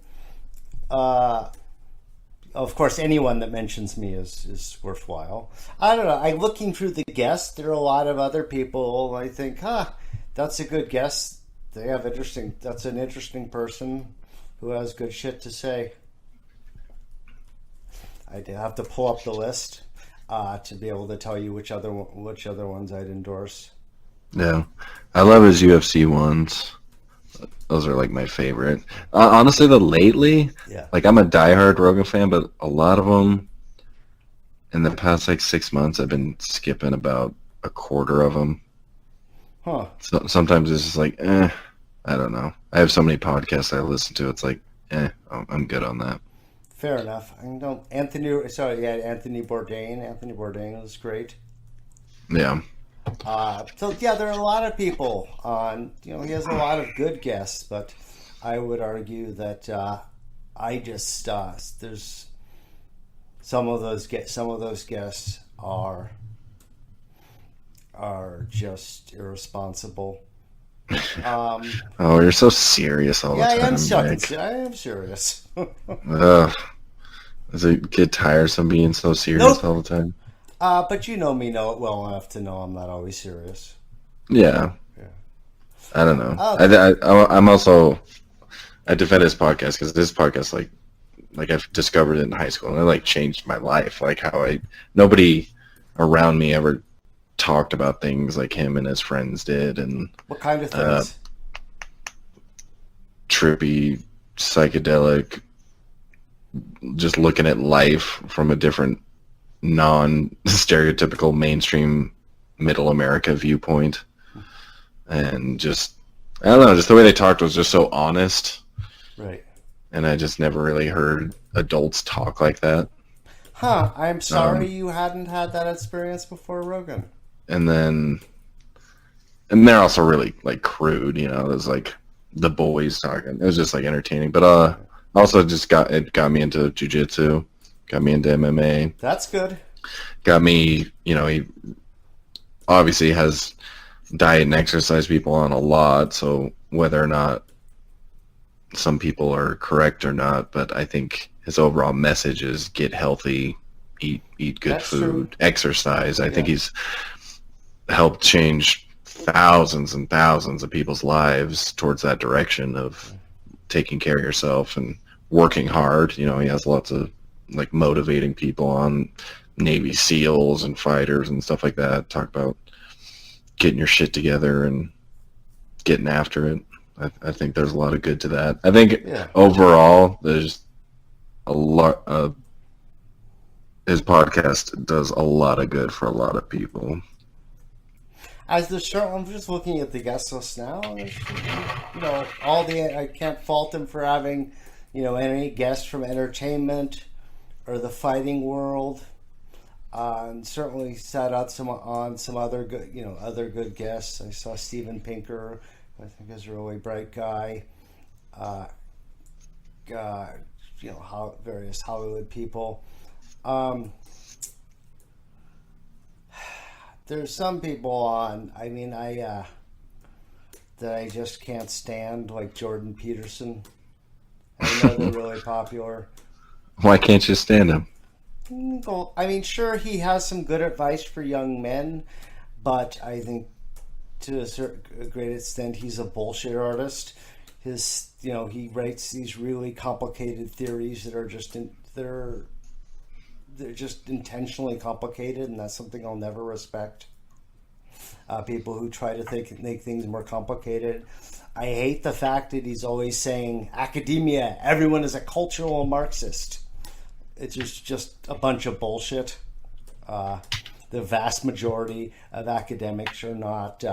Of course, anyone that mentions me is worthwhile. I don't know. I'm looking through the guests. There are a lot of other people. I think, that's a good guest. They have that's an interesting person who has good shit to say. I have to pull up the list to be able to tell you which other ones I'd endorse. Yeah, I love his UFC ones. Those are my favorite. Honestly, lately, I'm a diehard Rogan fan, but a lot of them in the past 6 months, I've been skipping about a quarter of them. Huh. So sometimes it's just I don't know. I have so many podcasts I listen to. It's I'm good on that. Fair enough. I know Anthony Bourdain. Anthony Bourdain was great. Yeah. There are a lot of people on. He has a lot of good guests, but I would argue that there's some of those guests are just irresponsible. You're so serious all the time. I am serious. Does it get tiresome being so serious all the time? But you know me well enough to know I'm not always serious. Yeah. I don't know. Oh, I'm also I defend his podcast because this podcast like I've discovered it in high school and it like changed my life. Like how nobody around me ever talked about things like him and his friends did, and what kind of things? trippy, psychedelic, just looking at life from a different non-stereotypical mainstream middle America viewpoint. And just, I don't know, just the way they talked was just so honest. Right. And I just never really heard adults talk like that. Huh. I'm sorry you hadn't had that experience before, Rogan. And they're also really like crude, you know, it was like the boys talking. It was just like entertaining. But also just got me into jiu-jitsu, got me into MMA. That's good. Got me, you know, he obviously has diet and exercise people on a lot, so whether or not some people are correct or not, but I think his overall message is get healthy, eat good That's food, true. exercise. I think he's helped change thousands and thousands of people's lives towards that direction of taking care of yourself and working hard. You know, he has lots of like motivating people on Navy SEALs and fighters and stuff like that. Talk about getting your shit together and getting after it. I think there's a lot of good to that. I think overall there's a lot of his podcast does a lot of good for a lot of people. As the show, I'm just looking at the guest list now. And you know, I can't fault him for having, you know, any guests from entertainment or the fighting world. And certainly sat out some other good, you know, other good guests. I saw Steven Pinker, I think is a really bright guy. You know, various Hollywood people. There's some people on. I mean, that I just can't stand, like Jordan Peterson. I know they're really popular. Why can't you stand him? Well, I mean, sure, he has some good advice for young men, but I think to a great extent, he's a bullshit artist. You know, he writes these really complicated theories that are they're just intentionally complicated, and that's something I'll never respect. People who try to make things more complicated. I hate the fact that he's always saying academia, everyone is a cultural Marxist. It's just a bunch of bullshit. The vast majority of academics are not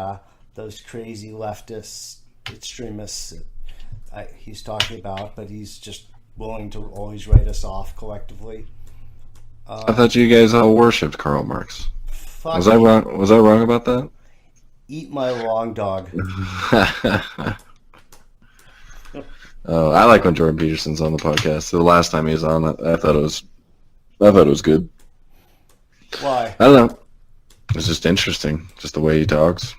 those crazy leftist extremists he's talking about, but he's just willing to always write us off collectively. I thought you guys all worshipped Karl Marx. Was I you. wrong? Was I wrong about that? Eat my long dog. I like when Jordan Peterson's on the podcast. The last time he was on, I thought it was good. Why? I don't know. It's just interesting, just the way he talks.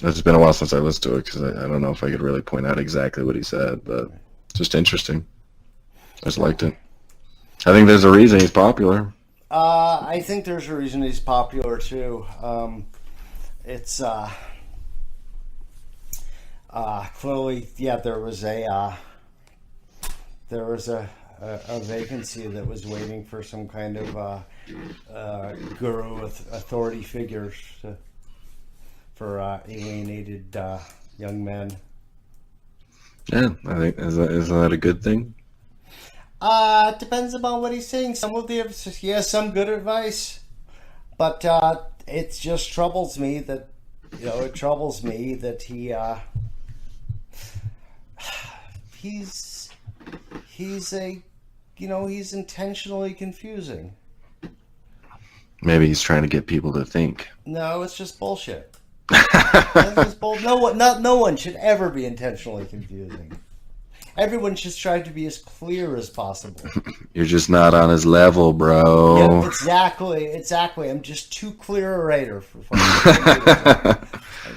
It's been a while since I listened to it because I don't know if I could really point out exactly what he said, but it's just interesting. I just liked it. I think there's a reason he's popular. I think there's a reason he's popular too. It's clearly, yeah. There was a vacancy that was waiting for some kind of guru with authority figures for alienated young men. Yeah, I think isn't that a good thing? It depends upon what he's saying. He has some good advice, but it just troubles me that he's intentionally confusing. Maybe he's trying to get people to think. No, it's just bullshit. No one should ever be intentionally confusing. Everyone should try to be as clear as possible. You're just not on his level, bro. Yeah, exactly. I'm just too clear a writer for I'm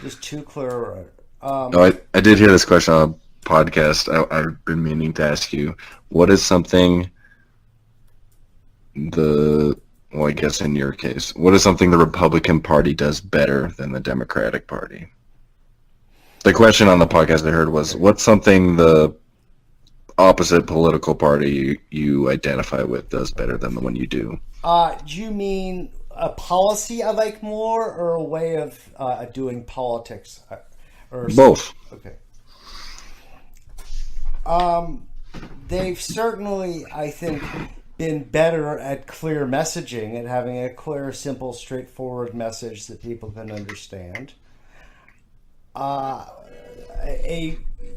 just too clear a writer. I did hear this question on a podcast. I've been meaning to ask you. What is something I guess in your case, what is something the Republican Party does better than the Democratic Party? The question on the podcast I heard was, what's something the opposite political party you identify with does better than the one you do? Do you mean a policy I like more, or a way of doing politics, or Both. okay? They've certainly, I think, been better at clear messaging and having a clear, simple, straightforward message that people can understand. A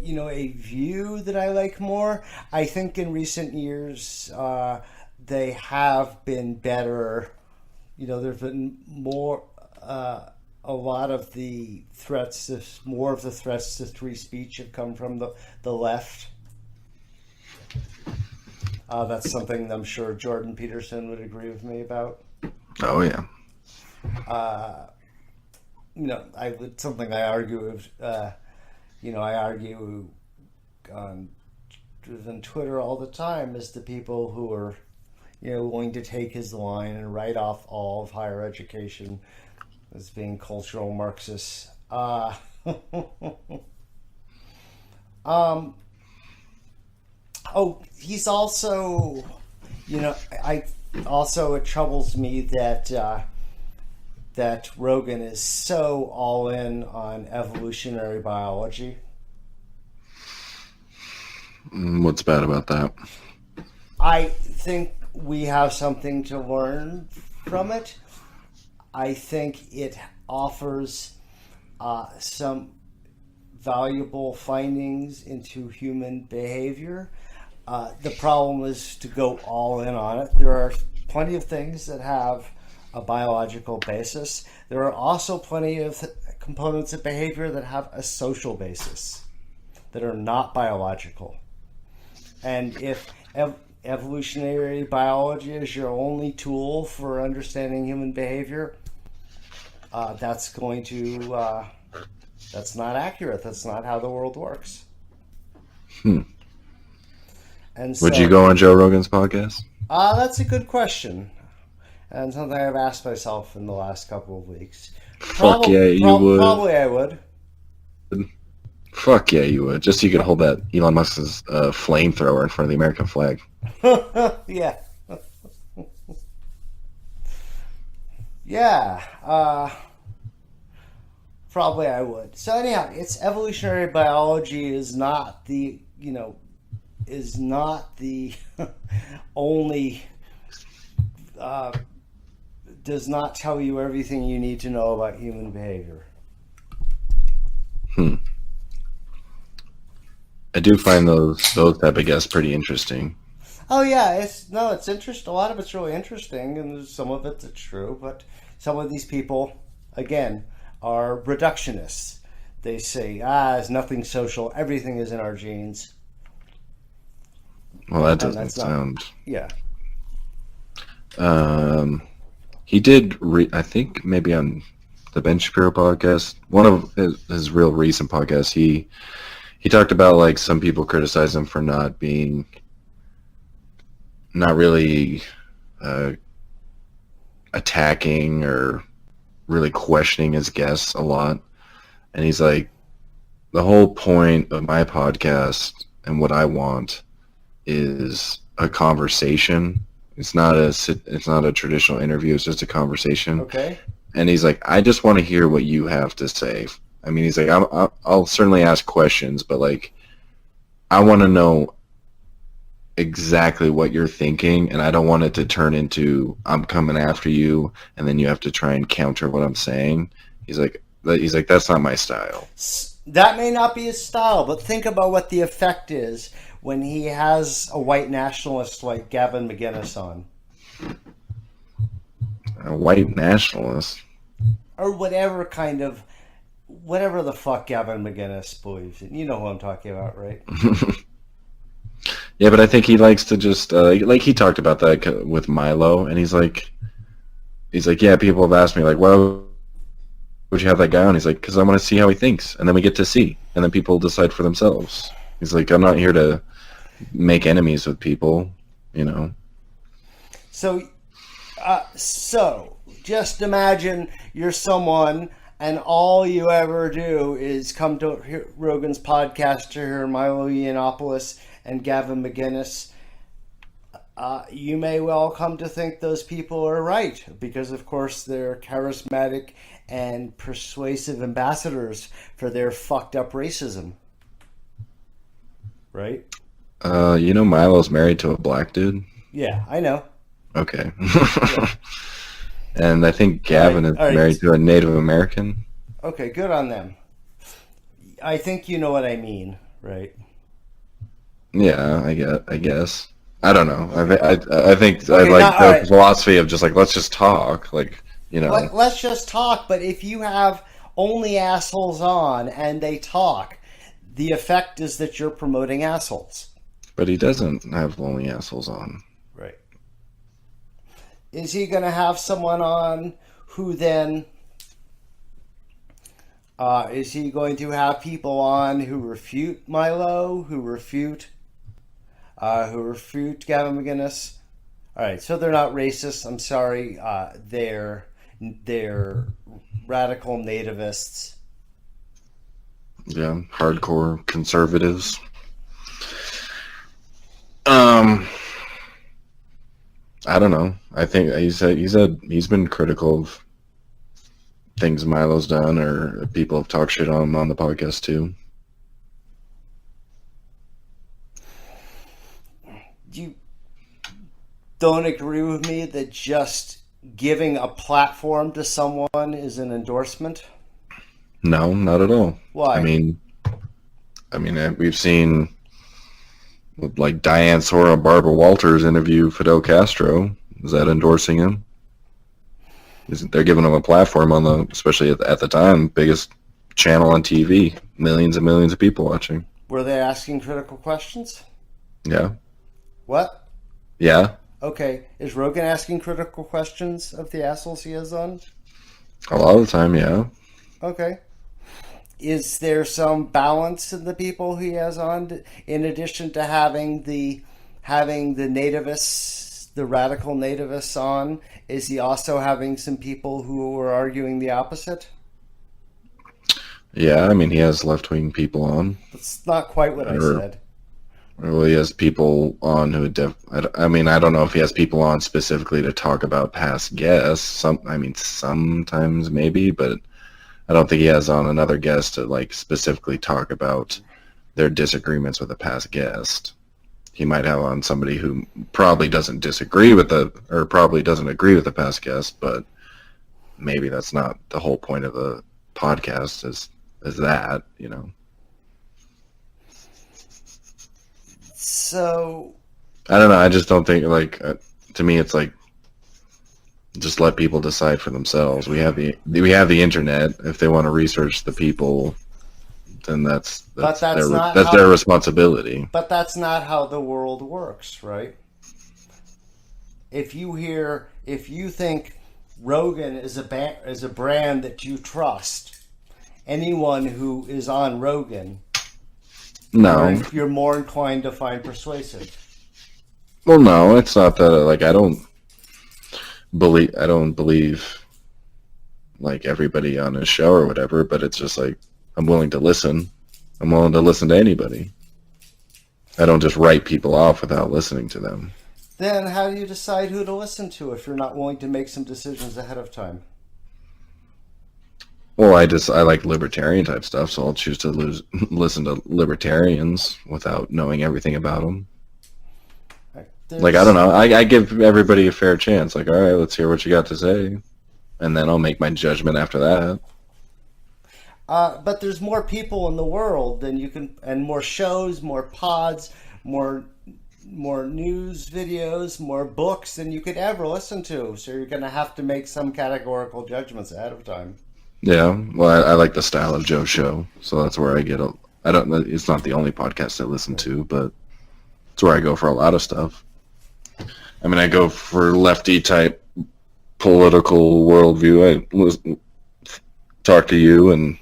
view that I like more. I think in recent years they have been better. There've been more. A lot of the threats, more of the threats to free speech have come from the left. That's something I'm sure Jordan Peterson would agree with me about. Oh yeah. Something I argue with. I argue on Twitter all the time is the people who are, willing to take his line and write off all of higher education as being cultural Marxists. He's also, it troubles me that Rogan is so all in on evolutionary biology. What's bad about that? I think we have something to learn from it. I think it offers some valuable findings into human behavior. The problem is to go all in on it. There are plenty of things that have a biological basis. There are also plenty of components of behavior that have a social basis that are not biological. And if evolutionary biology is your only tool for understanding human behavior, that's not accurate. That's not how the world works. And so, would you go on Joe Rogan's podcast? That's a good question, and something I've asked myself in the last couple of weeks. Fuck yeah, you would. Probably I would. Fuck yeah, you would. Just so you could hold that Elon Musk's flamethrower in front of the American flag. Yeah. Yeah. Probably I would. So anyhow, it's evolutionary biology is not the only does not tell you everything you need to know about human behavior. I do find those type of guests pretty interesting. Oh yeah, it's interesting. A lot of it's really interesting, and some of it's true. But some of these people, again, are reductionists. They say, there's nothing social. Everything is in our genes. Well, that doesn't sound. Yeah. He did. I think maybe on the Ben Shapiro podcast, one of his real recent podcasts, he talked about like some people criticize him for not really attacking or really questioning his guests a lot. And he's like, the whole point of my podcast and what I want is a conversation. It's not a traditional interview. It's just a conversation. Okay. And he's like, I just want to hear what you have to say. I mean, he's like, I'll certainly ask questions, but like, I want to know exactly what you're thinking, and I don't want it to turn into I'm coming after you, and then you have to try and counter what I'm saying. He's like, that's not my style. That may not be his style, but think about what the effect is when he has a white nationalist like Gavin McInnes on. A white nationalist? Or whatever the fuck Gavin McInnes believes in. You know who I'm talking about, right? Yeah, but I think he likes to just, like he talked about that with Milo, and he's like, yeah, people have asked me, like, why would you have that guy on? He's like, because I want to see how he thinks, and then we get to see, and then people decide for themselves. He's like, I'm not here to make enemies with people, you know? So just imagine you're someone and all you ever do is come to Rogan's podcast to hear Milo Yiannopoulos and Gavin McInnes, you may well come to think those people are right because, of course, they're charismatic and persuasive ambassadors for their fucked up racism. Right? Milo's married to a black dude. Yeah, I know. Okay. Yeah. And I think Gavin is married to a Native American. Okay, good on them. I think you know what I mean, right? Yeah, I guess. I don't know. Okay. I think I like the philosophy of just like, let's just talk. Like, Let's just talk, but if you have only assholes on and they talk, the effect is that you're promoting assholes. But he doesn't have only assholes on. Right. Is he going to have someone on who then... is he going to have people on who refute Milo, who refute Gavin McInnes? All right, so they're not racist. I'm sorry. They're radical nativists. Yeah, hardcore conservatives. I don't know. I think he said he's been critical of things Milo's done, or people have talked shit on him on the podcast too. You don't agree with me that just giving a platform to someone is an endorsement? No, not at all. Why? I mean, we've seen like Diane Sora, Barbara Walters interview Fidel Castro. Is that endorsing him? They're giving him a platform on especially at the time, biggest channel on TV, millions and millions of people watching. Were they asking critical questions? Yeah. What? Yeah. Okay. Is Rogan asking critical questions of the assholes he has on? A lot of the time, yeah. Okay. Is there some balance in the people he has on, in addition to having the nativists, the radical nativists on? Is he also having some people who are arguing the opposite? Yeah, I mean, he has left-wing people on. That's not quite what I said. Well, he has people on who I don't know if he has people on specifically to talk about past guests. Sometimes maybe, but I don't think he has on another guest to like specifically talk about their disagreements with a past guest. He might have on somebody who probably doesn't disagree with probably doesn't agree with the past guest, but maybe that's not the whole point of the podcast is that, So I don't know. I just don't think to me it's like just let people decide for themselves. We have the internet. If they want to research the people, then that's their responsibility. But that's not how the world works, right? If you think Rogan is a brand that you trust, anyone who is on Rogan, no, you're more inclined to find persuasive. Well, no, it's not that. Like, I don't believe like everybody on his show or whatever. But it's just like I'm willing to listen. I'm willing to listen to anybody. I don't just write people off without listening to them. Then how do you decide who to listen to if you're not willing to make some decisions ahead of time? Well, I like libertarian type stuff, so I'll choose to listen to libertarians without knowing everything about them. Like, I don't know. I give everybody a fair chance. Like, all right, let's hear what you got to say. And then I'll make my judgment after that. But there's more people in the world than you can, and more shows, more pods, more news videos, more books than you could ever listen to. So you're going to have to make some categorical judgments ahead of time. Yeah, well, I like the style of Joe's show, so that's where I get it's not the only podcast I listen to, but it's where I go for a lot of stuff. I mean, I go for lefty type political worldview. I talk to you, and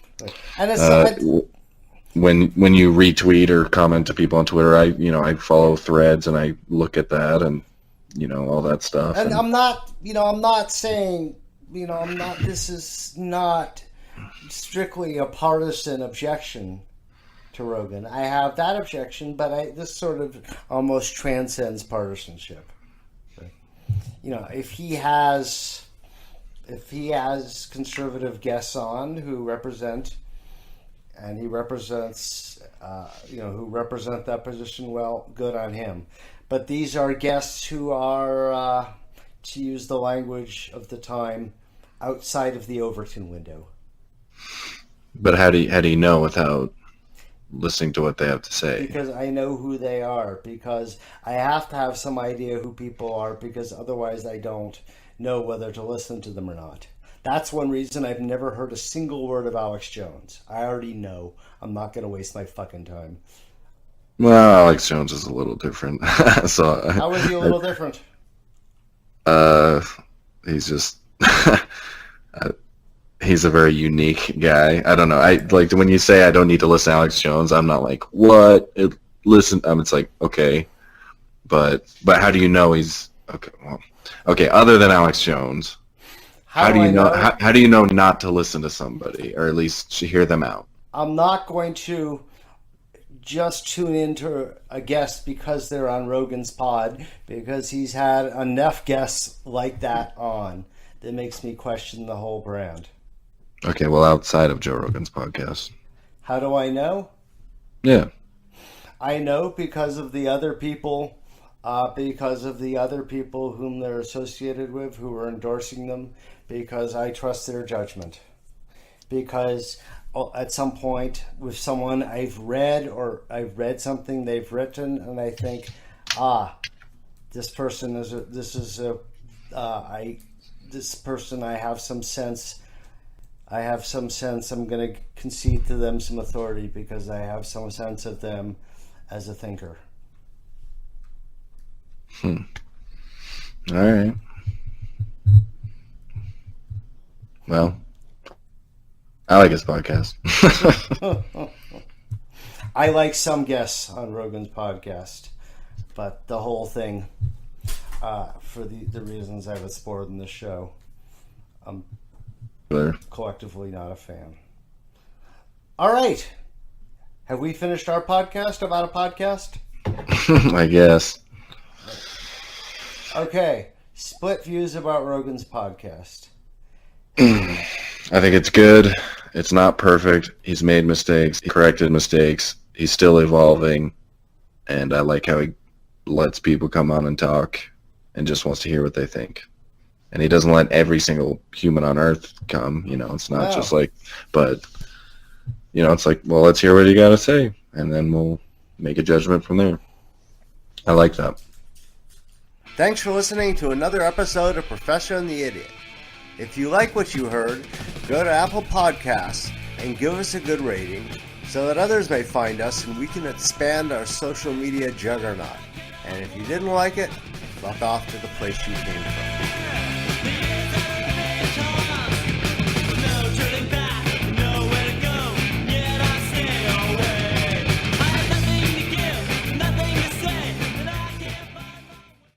when you retweet or comment to people on Twitter, I follow threads and I look at that and all that stuff. And I'm not saying. This is not strictly a partisan objection to Rogan. I have that objection, but this sort of almost transcends partisanship. You know, if he has conservative guests on who represent, and he represents, who represent that position well, good on him. But these are guests who are, to use the language of the time, outside of the Overton window. But how do you know without listening to what they have to say? Because I know who they are. Because I have to have some idea who people are. Because otherwise, I don't know whether to listen to them or not. That's one reason I've never heard a single word of Alex Jones. I already know. I'm not going to waste my fucking time. Well, Alex Jones is a little different. So how is he a little different? He's just he's a very unique guy. I don't know. I like when you say I don't need to listen to Alex Jones. I'm not like what listen. It's like okay, but how do you know he's okay? Well, okay. Other than Alex Jones, how do you know? How do you know not to listen to somebody or at least to hear them out? I'm not going to just tune into a guest because they're on Rogan's pod, because he's had enough guests like that on that makes me question the whole brand. Okay, well, outside of Joe Rogan's podcast. How do I know? Yeah. I know because of the other people, whom they're associated with, who are endorsing them, because I trust their judgment. Because at some point with someone I've read something they've written and I think, this person I have some sense I'm going to concede to them some authority because I have some sense of them as a thinker. All right. Well, I like his podcast. I like some guests on Rogan's podcast, but the whole thing, for the reasons I've explored in this show, I'm collectively not a fan. All right. Have we finished our podcast about a podcast? I guess. Okay. Split views about Rogan's podcast. I think it's good. It's not perfect. He's made mistakes. He corrected mistakes. He's still evolving. And I like how he lets people come on and talk and just wants to hear what they think. And he doesn't let every single human on earth come. You know, it's not just like, but, you know, it's like, well, let's hear what you got to say. And then we'll make a judgment from there. I like that. Thanks for listening to another episode of Professor and the Idiot. If you like what you heard, go to Apple Podcasts and give us a good rating so that others may find us and we can expand our social media juggernaut. And if you didn't like it, fuck off to the place you came from.